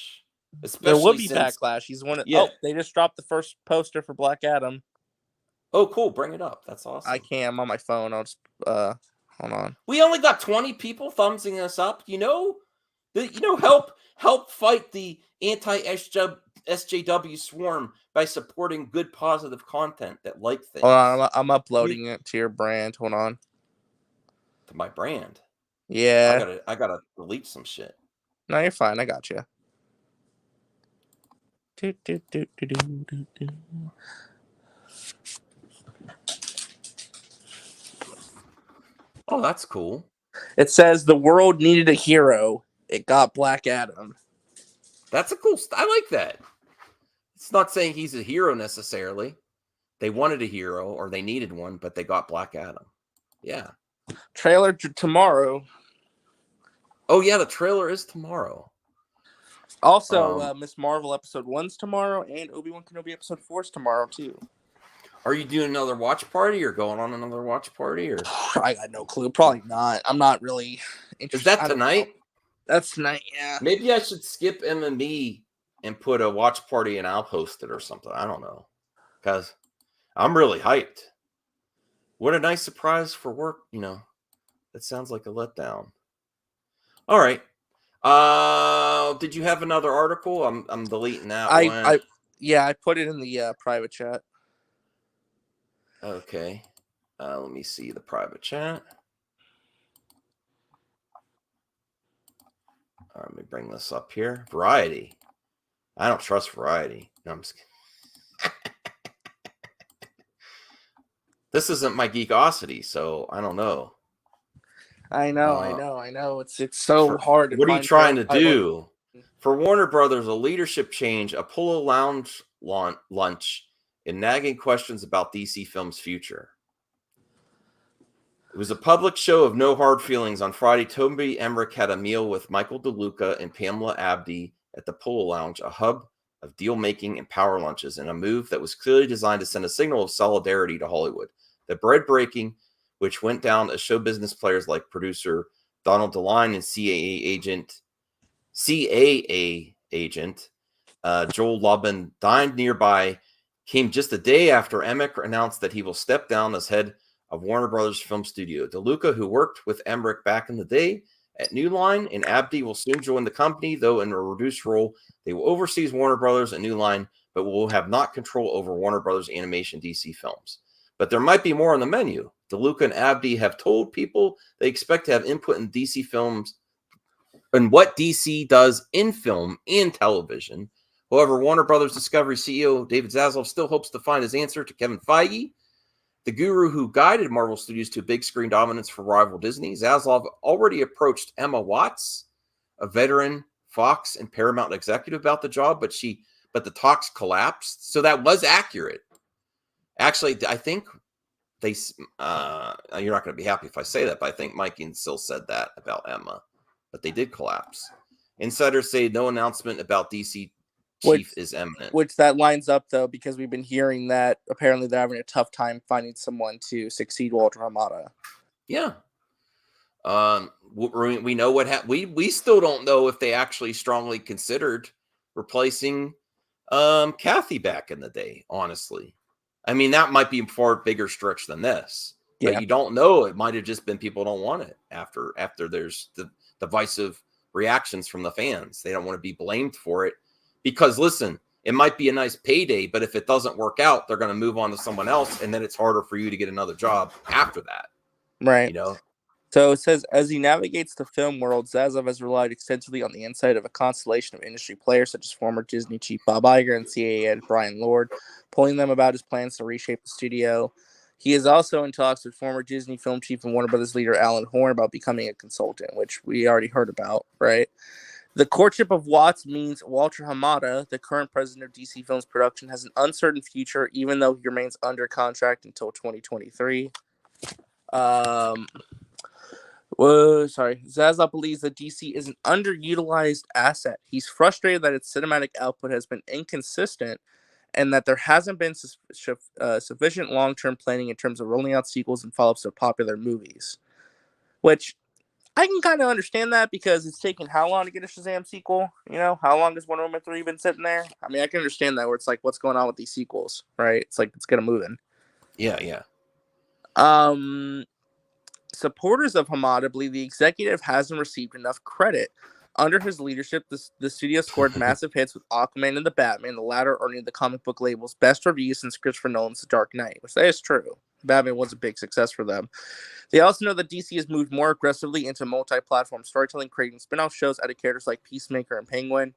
There would be backlash. He's one. Oh, they just dropped the first poster for Black Adam. Oh, cool! Bring it up. That's awesome. I can. I'm on my phone. I'll just hold on. We only got 20 people thumbsing us up. Help fight the anti-SJW swarm by supporting good, positive content that like things. Hold on, I'm uploading it to your brand. Hold on. To my brand. Yeah. I gotta delete some shit. No, you're fine. I got you. Oh, that's cool. It says the world needed a hero. It got Black Adam. That's a cool. I like that. It's not saying he's a hero necessarily. They wanted a hero or they needed one, but they got Black Adam. Yeah. Trailer tomorrow. Oh yeah, the trailer is tomorrow. Also, Miss Marvel episode 1's tomorrow, and Obi-Wan Kenobi episode 4's tomorrow too. Are you doing another watch party or going on another watch party? Or I got no clue. Probably not. I'm not really interested. Is that tonight? That's tonight, yeah. Maybe I should skip MME and put a watch party, and I'll post it or something. I don't know, because I'm really hyped. What a nice surprise for work, you know. That sounds like a letdown. All right. Did you have another article? I'm deleting that one. I put it in the private chat. Okay. Let me see the private chat. All right, let me bring this up here. Variety. I don't trust Variety. No, I'm just kidding. This isn't my geekosity, so I don't know. I know. It's so hard. What are you trying to do? For Warner Brothers, a leadership change, a Polo Lounge lunch, and nagging questions about DC Films' future. It was a public show of no hard feelings. On Friday, Toby Emmerich had a meal with Michael DeLuca and Pamela Abdy at the Polo Lounge, a hub of deal-making and power lunches, in a move that was clearly designed to send a signal of solidarity to Hollywood. The bread-breaking, which went down as show business players like producer Donald DeLine and CAA agent Joel Lubin dined nearby, came just a day after Emmerich announced that he will step down as head of Warner Brothers Film Studio. DeLuca, who worked with Emmerich back in the day at New Line, and Abdy will soon join the company, though in a reduced role. They will oversee Warner Brothers and New Line, but will have not control over Warner Brothers Animation DC Films. But there might be more on the menu. DeLuca and Abdy have told people they expect to have input in DC Films and what DC does in film and television. However, Warner Brothers Discovery CEO David Zaslav still hopes to find his answer to Kevin Feige, the guru who guided Marvel Studios to big screen dominance for rival Disney. Zaslav already approached Emma Watts, a veteran Fox and Paramount executive, about the job, but the talks collapsed. So that was accurate. Actually, I think you're not going to be happy if I say that, but I think Mike and Sil said that about Emma, but they did collapse. Insiders say no announcement about DC chief is imminent. Which that lines up, though, because we've been hearing that apparently they're having a tough time finding someone to succeed Walter Hamada. Yeah. We know what happened. We still don't know if they actually strongly considered replacing Kathy back in the day, honestly. I mean, that might be a far bigger stretch than this. Yeah. But you don't know. It might have just been people don't want it after there's the divisive reactions from the fans. They don't want to be blamed for it. Because, listen, it might be a nice payday, but if it doesn't work out, they're going to move on to someone else, and then it's harder for you to get another job after that. Right. You know? So it says, as he navigates the film world, Zaslav has relied extensively on the insight of a constellation of industry players, such as former Disney chief Bob Iger and CAA head Brian Lord, pulling them about his plans to reshape the studio. He is also in talks with former Disney film chief and Warner Brothers leader Alan Horn about becoming a consultant, which we already heard about, right? The courtship of Watts means Walter Hamada, the current president of DC Films Production, has an uncertain future, even though he remains under contract until 2023. Zaslav believes that DC is an underutilized asset. He's frustrated that its cinematic output has been inconsistent and that there hasn't been sufficient long-term planning in terms of rolling out sequels and follow-ups to popular movies. Which I can kind of understand that, because it's taken how long to get a Shazam sequel? You know, how long has Wonder Woman 3 been sitting there? I mean, I can understand that, where it's like, what's going on with these sequels, right? It's like, it's going to move in. Yeah. Supporters of Hamada believe the executive hasn't received enough credit. Under his leadership, the studio scored massive hits with Aquaman and the Batman, the latter earning the comic book label's best reviews since Christopher Nolan's The Dark Knight, which that is true. Batman was a big success for them. They also know that DC has moved more aggressively into multi-platform storytelling, creating spin-off shows out of characters like Peacemaker and Penguin.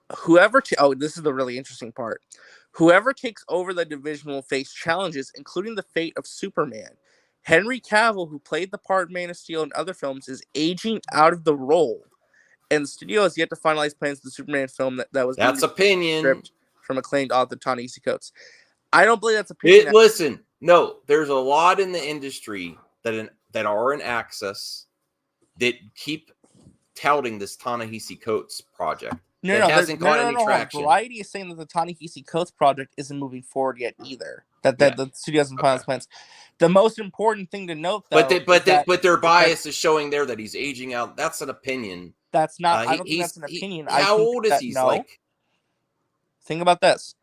This is the really interesting part. Whoever takes over the division will face challenges, including the fate of Superman. Henry Cavill, who played the part of Man of Steel in other films, is aging out of the role, and the studio has yet to finalize plans for the Superman film that was that's opinion script from acclaimed author Ta-Nehisi Coates. I don't believe that's opinion. Listen, no, there's a lot in the industry that are in access that keep touting this Ta-Nehisi Coates project. Hasn't got any traction. Variety is saying that the Ta-Nehisi Coates project isn't moving forward yet either. That the studio hasn't finalized plans. The most important thing to note, though, but their bias is showing there that he's aging out. That's an opinion. That's not. I don't think that's an opinion. How old is he? No, like think about this.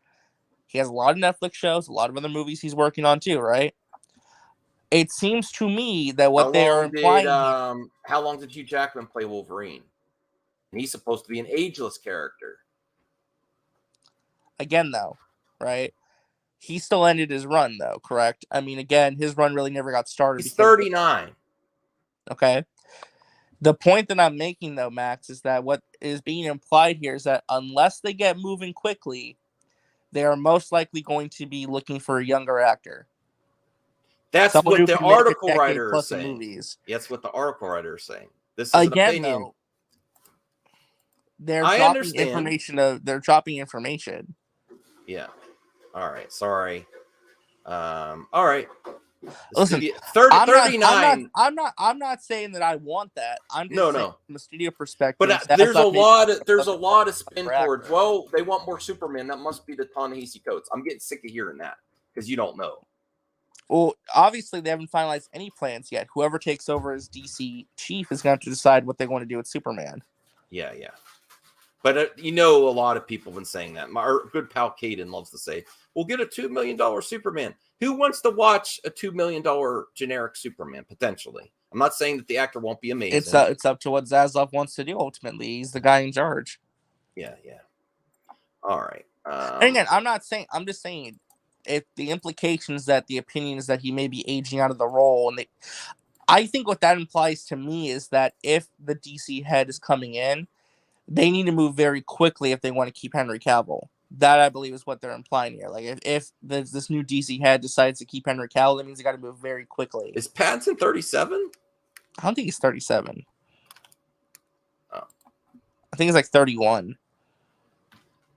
He has a lot of Netflix shows, a lot of other movies he's working on too, right? It seems to me that what they are implying here, how long did Hugh Jackman play Wolverine? And he's supposed to be an ageless character. again, though, right? He still ended his run, though, correct? I mean, again, his run really never got started. He's 39. Okay. The point that I'm making, though, Max, is that what is being implied here is that unless they get moving quickly, they are most likely going to be looking for a younger actor. That's Someone what the who can make a article decade writer is plus of saying. movies. That's what the article writer is saying. This is Again, an opinion. though, they're I dropping understand. information. They're dropping information. Yeah. All right. Sorry. All right. Listen, 39. I'm not saying that I want that. I'm just saying from a studio perspective. But there's a lot of spin towards. Well, they want more Superman. That must be the Ta-Nehisi Coates. I'm getting sick of hearing that because you don't know. Well, obviously they haven't finalized any plans yet. Whoever takes over as DC chief is going to have to decide what they want to do with Superman. Yeah. But a lot of people have been saying that. Our good pal Caden loves to say, "We'll get a $2 million Superman." Who wants to watch a $2 million generic Superman? Potentially, I'm not saying that the actor won't be amazing. It's up to what Zaslav wants to do. Ultimately, he's the guy in charge. Yeah. All right. And again, I'm just saying, if the implications that the opinion is that he may be aging out of the role, and I think what that implies to me is that if the DC head is coming in, they need to move very quickly if they want to keep Henry Cavill. That, I believe, is what they're implying here. Like, if this new DC head decides to keep Henry Cavill, that means they got to move very quickly. Is Pattinson 37? I don't think he's 37. Oh. I think he's like 31.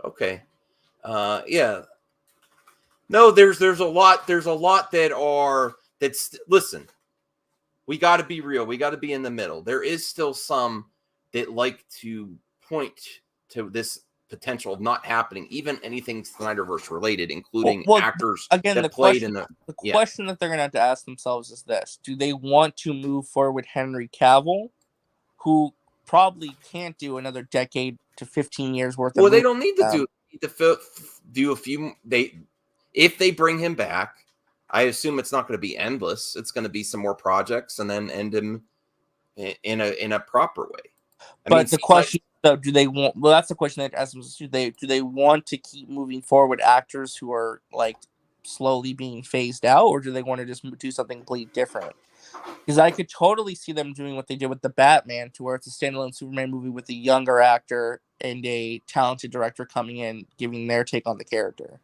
Okay. Yeah. No, there's a lot that's listen. We got to be real. We got to be in the middle. There is still some that like to point to this potential of not happening, even anything Snyderverse related, including actors again, that played in the question that they're going to have to ask themselves is this: do they want to move forward with Henry Cavill, who probably can't do another decade to 15 years worth of they don't need to do a few. If they bring him back, I assume it's not going to be endless. It's going to be some more projects and then end him in a proper way. But the question, though, do they want? Well, that's the question that ask them. Do they want to keep moving forward with actors who are like slowly being phased out, or do they want to just do something completely different? Because I could totally see them doing what they did with the Batman, to where it's a standalone Superman movie with a younger actor and a talented director coming in, giving their take on the character.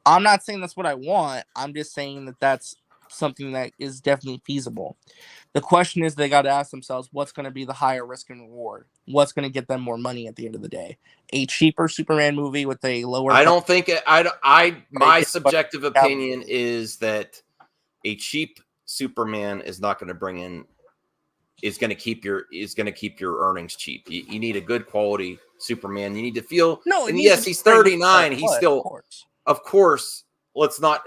I'm not saying that's what I want. I'm just saying that that's something that is definitely feasible. The question is, they got to ask themselves, what's going to be the higher risk and reward? What's going to get them more money at the end of the day? A cheaper Superman movie with a lower... I don't think my subjective opinion is that a cheap Superman is not going to bring in, is going to keep your earnings cheap. You need a good quality Superman. You need to feel, and yes, he's 39. He's still, of course, let's not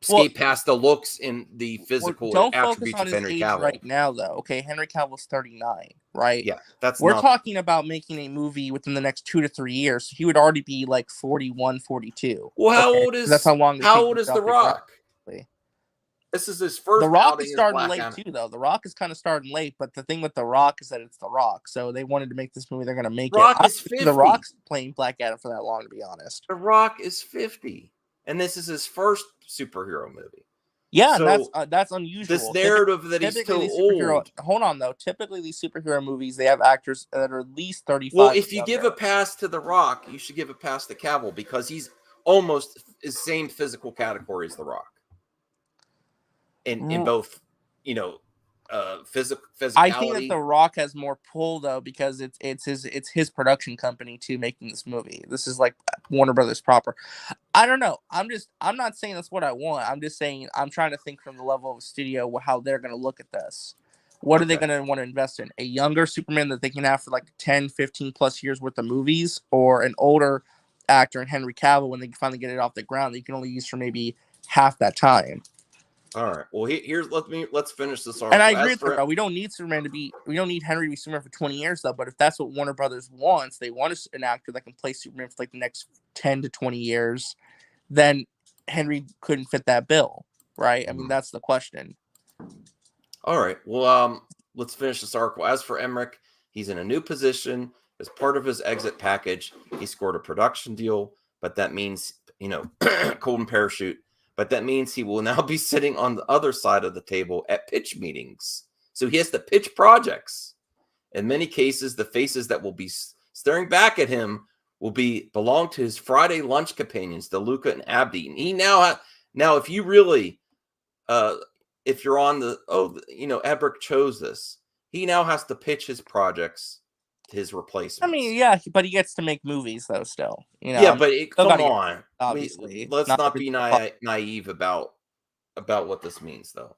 skate past the looks in the physical attributes of Henry Cavill right now, though. Okay, Henry Cavill's 39, right? Yeah, we're talking about making a movie within the next 2 to 3 years. So he would already be like 41, 42. Well, how old is The Rock? Exactly. This is his first. The Rock is starting late too, though. The Rock is kind of starting late, but the thing with The Rock is that it's The Rock. So they wanted to make this movie. They're going to make it. Is 50. The Rock's playing Black Adam for that long, to be honest. The Rock is 50. And this is his first superhero movie. Yeah, so that's unusual. This narrative that he's still old. Hold on, though. Typically, these superhero movies, they have actors that are at least 35. Well, if you give a pass to The Rock, you should give a pass to Cavill because he's almost the same physical category as The Rock. In both, physicality. I think that The Rock has more pull, though, because it's his production company too making this movie. This is like Warner Brothers proper. I don't know. I'm not saying that's what I want. I'm just saying I'm trying to think from the level of a studio how they're going to look at this. What are they going to want to invest in? A younger Superman that they can have for like 10, 15 plus years worth of movies, or an older actor in Henry Cavill when they finally get it off the ground that you can only use for maybe half that time? All right. Well, let's finish this article. And I agree with her, bro. We don't need Henry to be Superman for 20 years, though. But if that's what Warner Brothers wants, they want an actor that can play Superman for like the next 10 to 20 years, then Henry couldn't fit that bill, right? I mean, that's the question. All right. Well, let's finish this article. As for Emmerich, he's in a new position. As part of his exit package, he scored a production deal, but that means, golden parachute. But that means he will now be sitting on the other side of the table at pitch meetings. So he has to pitch projects. In many cases, the faces that will be staring back at him will belong to his Friday lunch companions, DeLuca and Abdi. And he now if you really, if you're on Emmerich chose this, he now has to pitch his projects to his replacements. I mean, yeah, but he gets to make movies though. Still, Yeah, but come on, obviously, let's not be naive about what this means, though.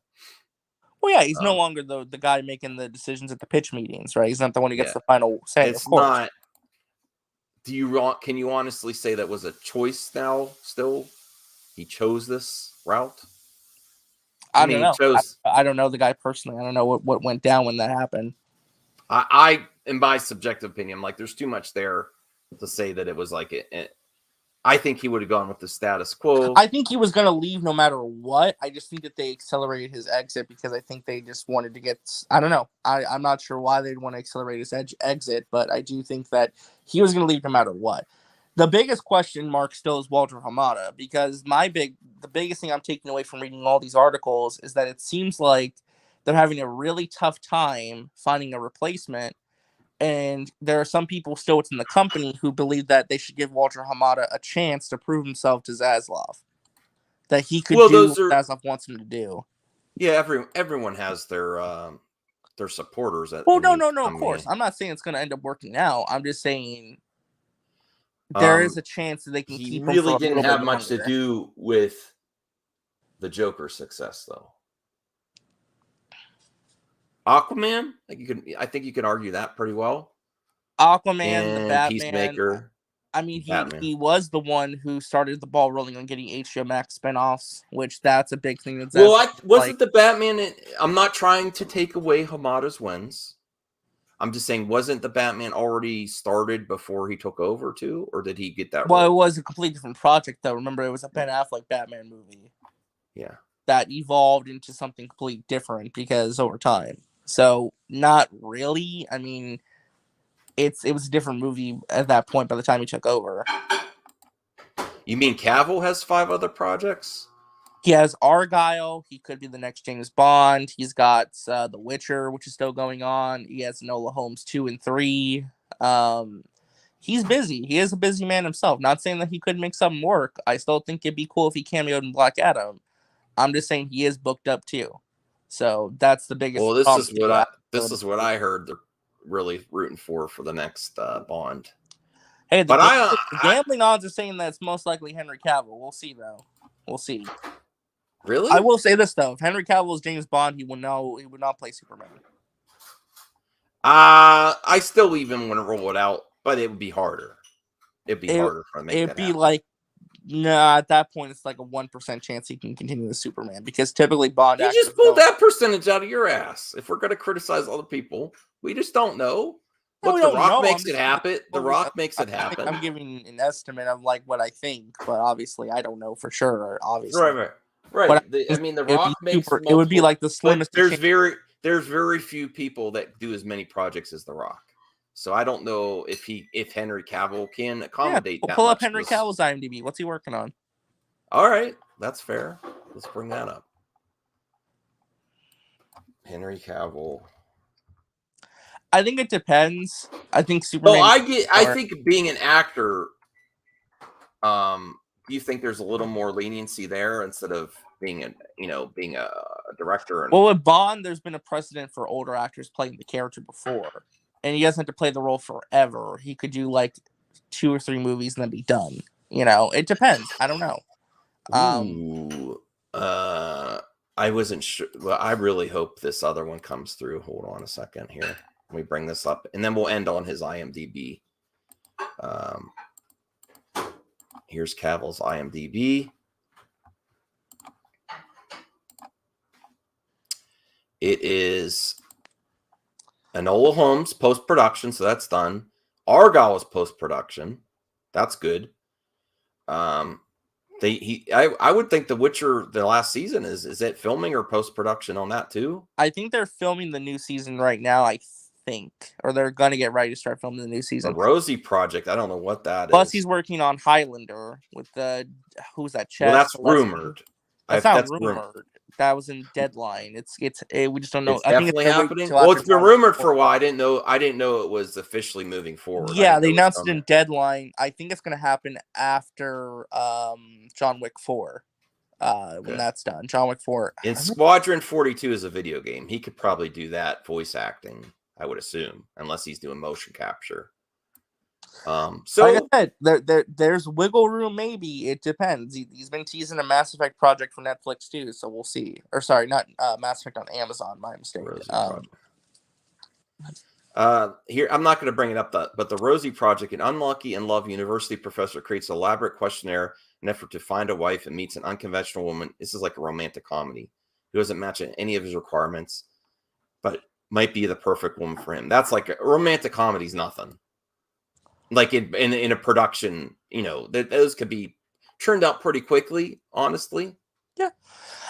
Well, yeah, he's no longer the guy making the decisions at the pitch meetings, right? He's not the one who gets the final say. It's not. Can you honestly say that was a choice now? Still, he chose this route. I don't know. I don't know the guy personally. I don't know what went down when that happened. I in my subjective opinion, like there's too much there to say that it was like it. I think he would have gone with the status quo. I think he was going to leave no matter what. I just think that they accelerated his exit because I think they just wanted to get. I don't know. I'm not sure why they'd want to accelerate his exit, but I do think that he was going to leave no matter what. The biggest question mark still is Walter Hamada, because the biggest thing I'm taking away from reading all these articles is that it seems like they're having a really tough time finding a replacement. And there are some people still within the company who believe that they should give Walter Hamada a chance to prove himself to Zaslav. That he could do what Zaslav wants him to do. Yeah, everyone has their supporters. No, of course. I'm not saying it's going to end up working out. I'm just saying there is a chance that they can keep him for a little bit longer. He really didn't have much to do with the Joker's success, though. Aquaman, I think you could argue that pretty well. Aquaman, and the Batman, Peacemaker. I mean, he was the one who started the ball rolling on getting HBO Max spinoffs, which that's a big thing. Wasn't the Batman? I'm not trying to take away Hamada's wins. I'm just saying, wasn't the Batman already started before he took over too, or did he get that? Well, it was a completely different project, though. Remember, it was a Ben Affleck Batman movie. Yeah, that evolved into something completely different because over time. So not really. I mean, it was a different movie at that point by the time he took over. You mean Cavill has 5 other projects? He has Argyle. He could be the next James Bond. He's got The Witcher, which is still going on. He has Enola Holmes 2 and 3. He's busy. He is a busy man himself. Not saying that he couldn't make something work. I still think it'd be cool if he cameoed in Black Adam. I'm just saying he is booked up too. So that's the biggest. Well, this is what I heard. They're really rooting for the next Bond. Hey, the gambling odds are saying that it's most likely Henry Cavill. We'll see, though. We'll see. Really? I will say this though: if Henry Cavill is James Bond, he would not play Superman. I still even want to roll it out, but it would be harder. It'd be harder for me. It'd be like. Nah, at that point, it's like a 1% chance he can continue as Superman because typically Bond. You just pulled that percentage out of your ass. If we're going to criticize other people, we just don't know. No, Look, The Rock makes it happen. The Rock makes it happen. I'm giving an estimate of like what I think, but obviously I don't know for sure. Obviously, right. But I mean, The Rock makes it would be like the slimmest. There's very few people that do as many projects as The Rock. So I don't know if Henry Cavill can accommodate that. Pull up Henry Cavill's IMDb. What's he working on? All right, that's fair. Let's bring that up. Henry Cavill. I think it depends. I think Superman. I think being an actor, you think there's a little more leniency there instead of being a director. Well, with Bond, there's been a precedent for older actors playing the character before. And he doesn't have to play the role forever. He could do like 2 or 3 movies and then be done. It depends. I don't know. I wasn't sure. Well, I really hope this other one comes through. Hold on a second here. Let me bring this up, and then we'll end on his IMDb. Here's Cavill's IMDb. It is Enola Holmes post-production, so that's done. Argyle is post-production. That's good. I would think The Witcher, the last season, is it filming or post-production on that too? I think they're filming the new season right now, I think. Or they're gonna get ready to start filming the new The season. Rosie Project, I don't know what that Plus is. he's working on Highlander with who's that Well, that's Gillespie? rumored. That's not rumored. That was in Deadline. We just don't know. It's I think definitely it's happening. till Well, after it's been John rumored Wick for a while. I didn't know it was officially moving forward. Yeah, they announced it in Deadline. I think it's gonna happen after John Wick 4. When that's done. John Wick 4. In Squadron 42 is a video game. He could probably do that voice acting, I would assume, unless he's doing motion capture. So like I said, there's wiggle room. Maybe it depends. He's been teasing a Mass Effect project for Netflix too, so we'll see. Or sorry, not Mass Effect on Amazon. My mistake. Here, I'm not going to bring it up, but the Rosie Project, an unlucky in love university professor creates an elaborate questionnaire in an effort to find a wife and meets an unconventional woman. This is like a romantic comedy who doesn't match any of his requirements, but might be the perfect woman for him. That's like a romantic comedy is nothing. Like in a production, those could be turned out pretty quickly, honestly. Yeah,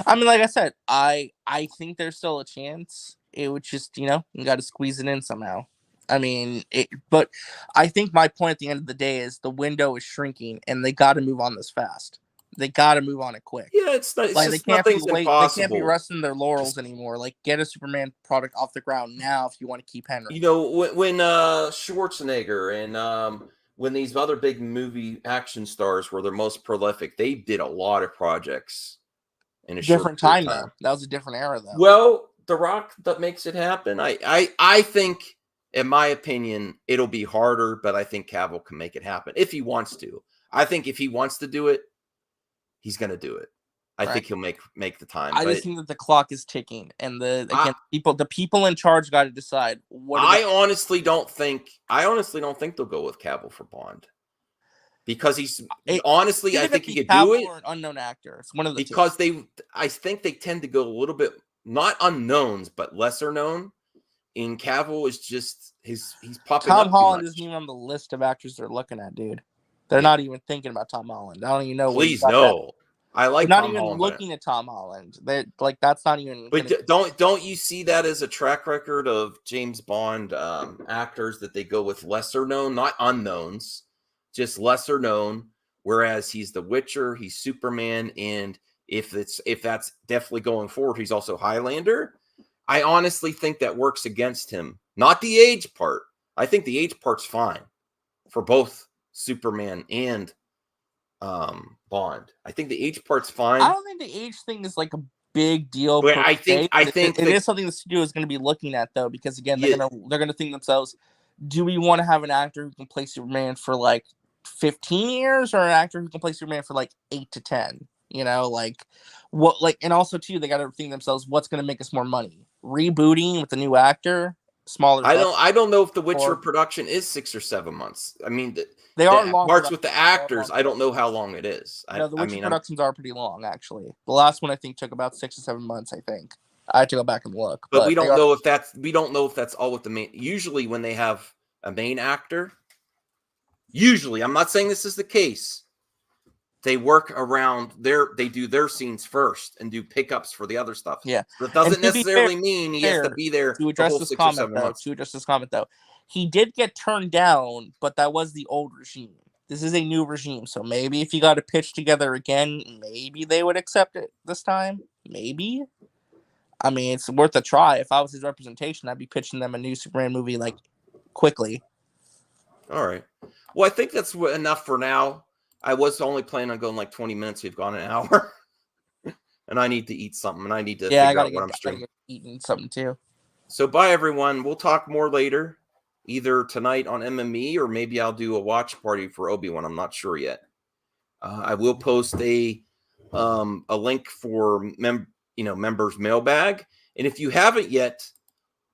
I mean, like I said, I think there's still a chance. It would just, you got to squeeze it in somehow. I mean, but I think my point at the end of the day is the window is shrinking, and they got to move on this fast. They got to move on it quick. Yeah, it's not. It's like just they can't nothing's impossible. They can't be resting their laurels anymore. Like, get a Superman product off the ground now if you want to keep Henry. When Schwarzenegger and when these other big movie action stars were their most prolific, they did a lot of projects in a different short time, period of though. That was a different era, though. Well, The Rock that makes it happen. I think, in my opinion, it'll be harder, but I think Cavill can make it happen if he wants to. I think if he wants to do it, he's going to do it. I think he'll make the time. I just think that the clock is ticking, and the people in charge got to decide. I honestly don't think they'll go with Cavill for Bond, because I think he could do it. Or an unknown actor. It's one of the because I think they tend to go a little bit not unknowns but lesser known. In Cavill is just he's popping. Tom up Holland isn't even on the list of actors they're looking at, dude. They're not even thinking about Tom Holland. I don't even know. Please no. I like. They're not Tom even Holland, looking at Tom Holland. They that's not even. But don't you see that as a track record of James Bond actors that they go with lesser known, not unknowns, just lesser known. Whereas he's The Witcher, he's Superman, and if that's definitely going forward, he's also Highlander. I honestly think that works against him. Not the age part. I think the age part's fine for both Superman and Bond. I think the age part's fine. I don't think the age thing is like a big deal. But I think it is something the studio is going to be looking at, though, because again, they're gonna think themselves: do we want to have an actor who can play Superman for like 15 years, or an actor who can play Superman for like 8 to 10? And also too, they got to think themselves: what's going to make us more money? Rebooting with a new actor, smaller. I don't know if The Witcher production is 6 or 7 months. I mean, they are long parts with the actors. I don't know how long it is. The Witcher productions are pretty long, actually. The last one I think took about 6 to 7 months. I think I had to go back and look, but we don't know if that's all with the main. Usually, when they have a main actor, I'm not saying this is the case. They work around they do their scenes first and do pickups for the other stuff. Yeah. That doesn't necessarily mean he has to be there to address this comment, though. He did get turned down, but that was the old regime. This is a new regime. So maybe if you got to pitch together again, maybe they would accept it this time. Maybe. I mean, it's worth a try. If I was his representation, I'd be pitching them a new Superman movie like quickly. All right. Well, I think that's enough for now. I was only planning on going like 20 minutes. We've gone an hour. And I need to eat something. And I need to figure out what I'm streaming. Eating something too. So bye, everyone. We'll talk more later. Either tonight on MME or maybe I'll do a watch party for Obi-Wan. I'm not sure yet. I will post a link for members mailbag. And if you haven't yet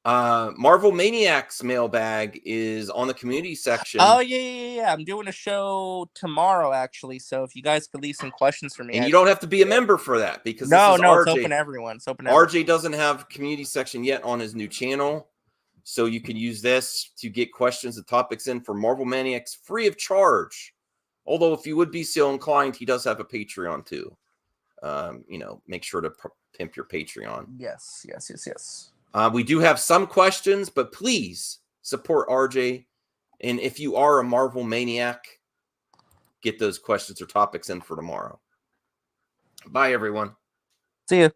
Marvel Maniacs mailbag is on the community section. Oh yeah. I'm doing a show tomorrow actually. So if you guys could leave some questions for me, And you don't have to be a member for that because no, this is RJ. it's open to everyone. It's open to everyone. RJ doesn't have community section yet on his new channel. So you can use this to get questions and topics in for Marvel Maniacs free of charge. Although if you would be so inclined, he does have a Patreon too. Make sure to pimp your Patreon. Yes. We do have some questions, but please support RJ. And if you are a Marvel Maniac, get those questions or topics in for tomorrow. Bye, everyone. See you.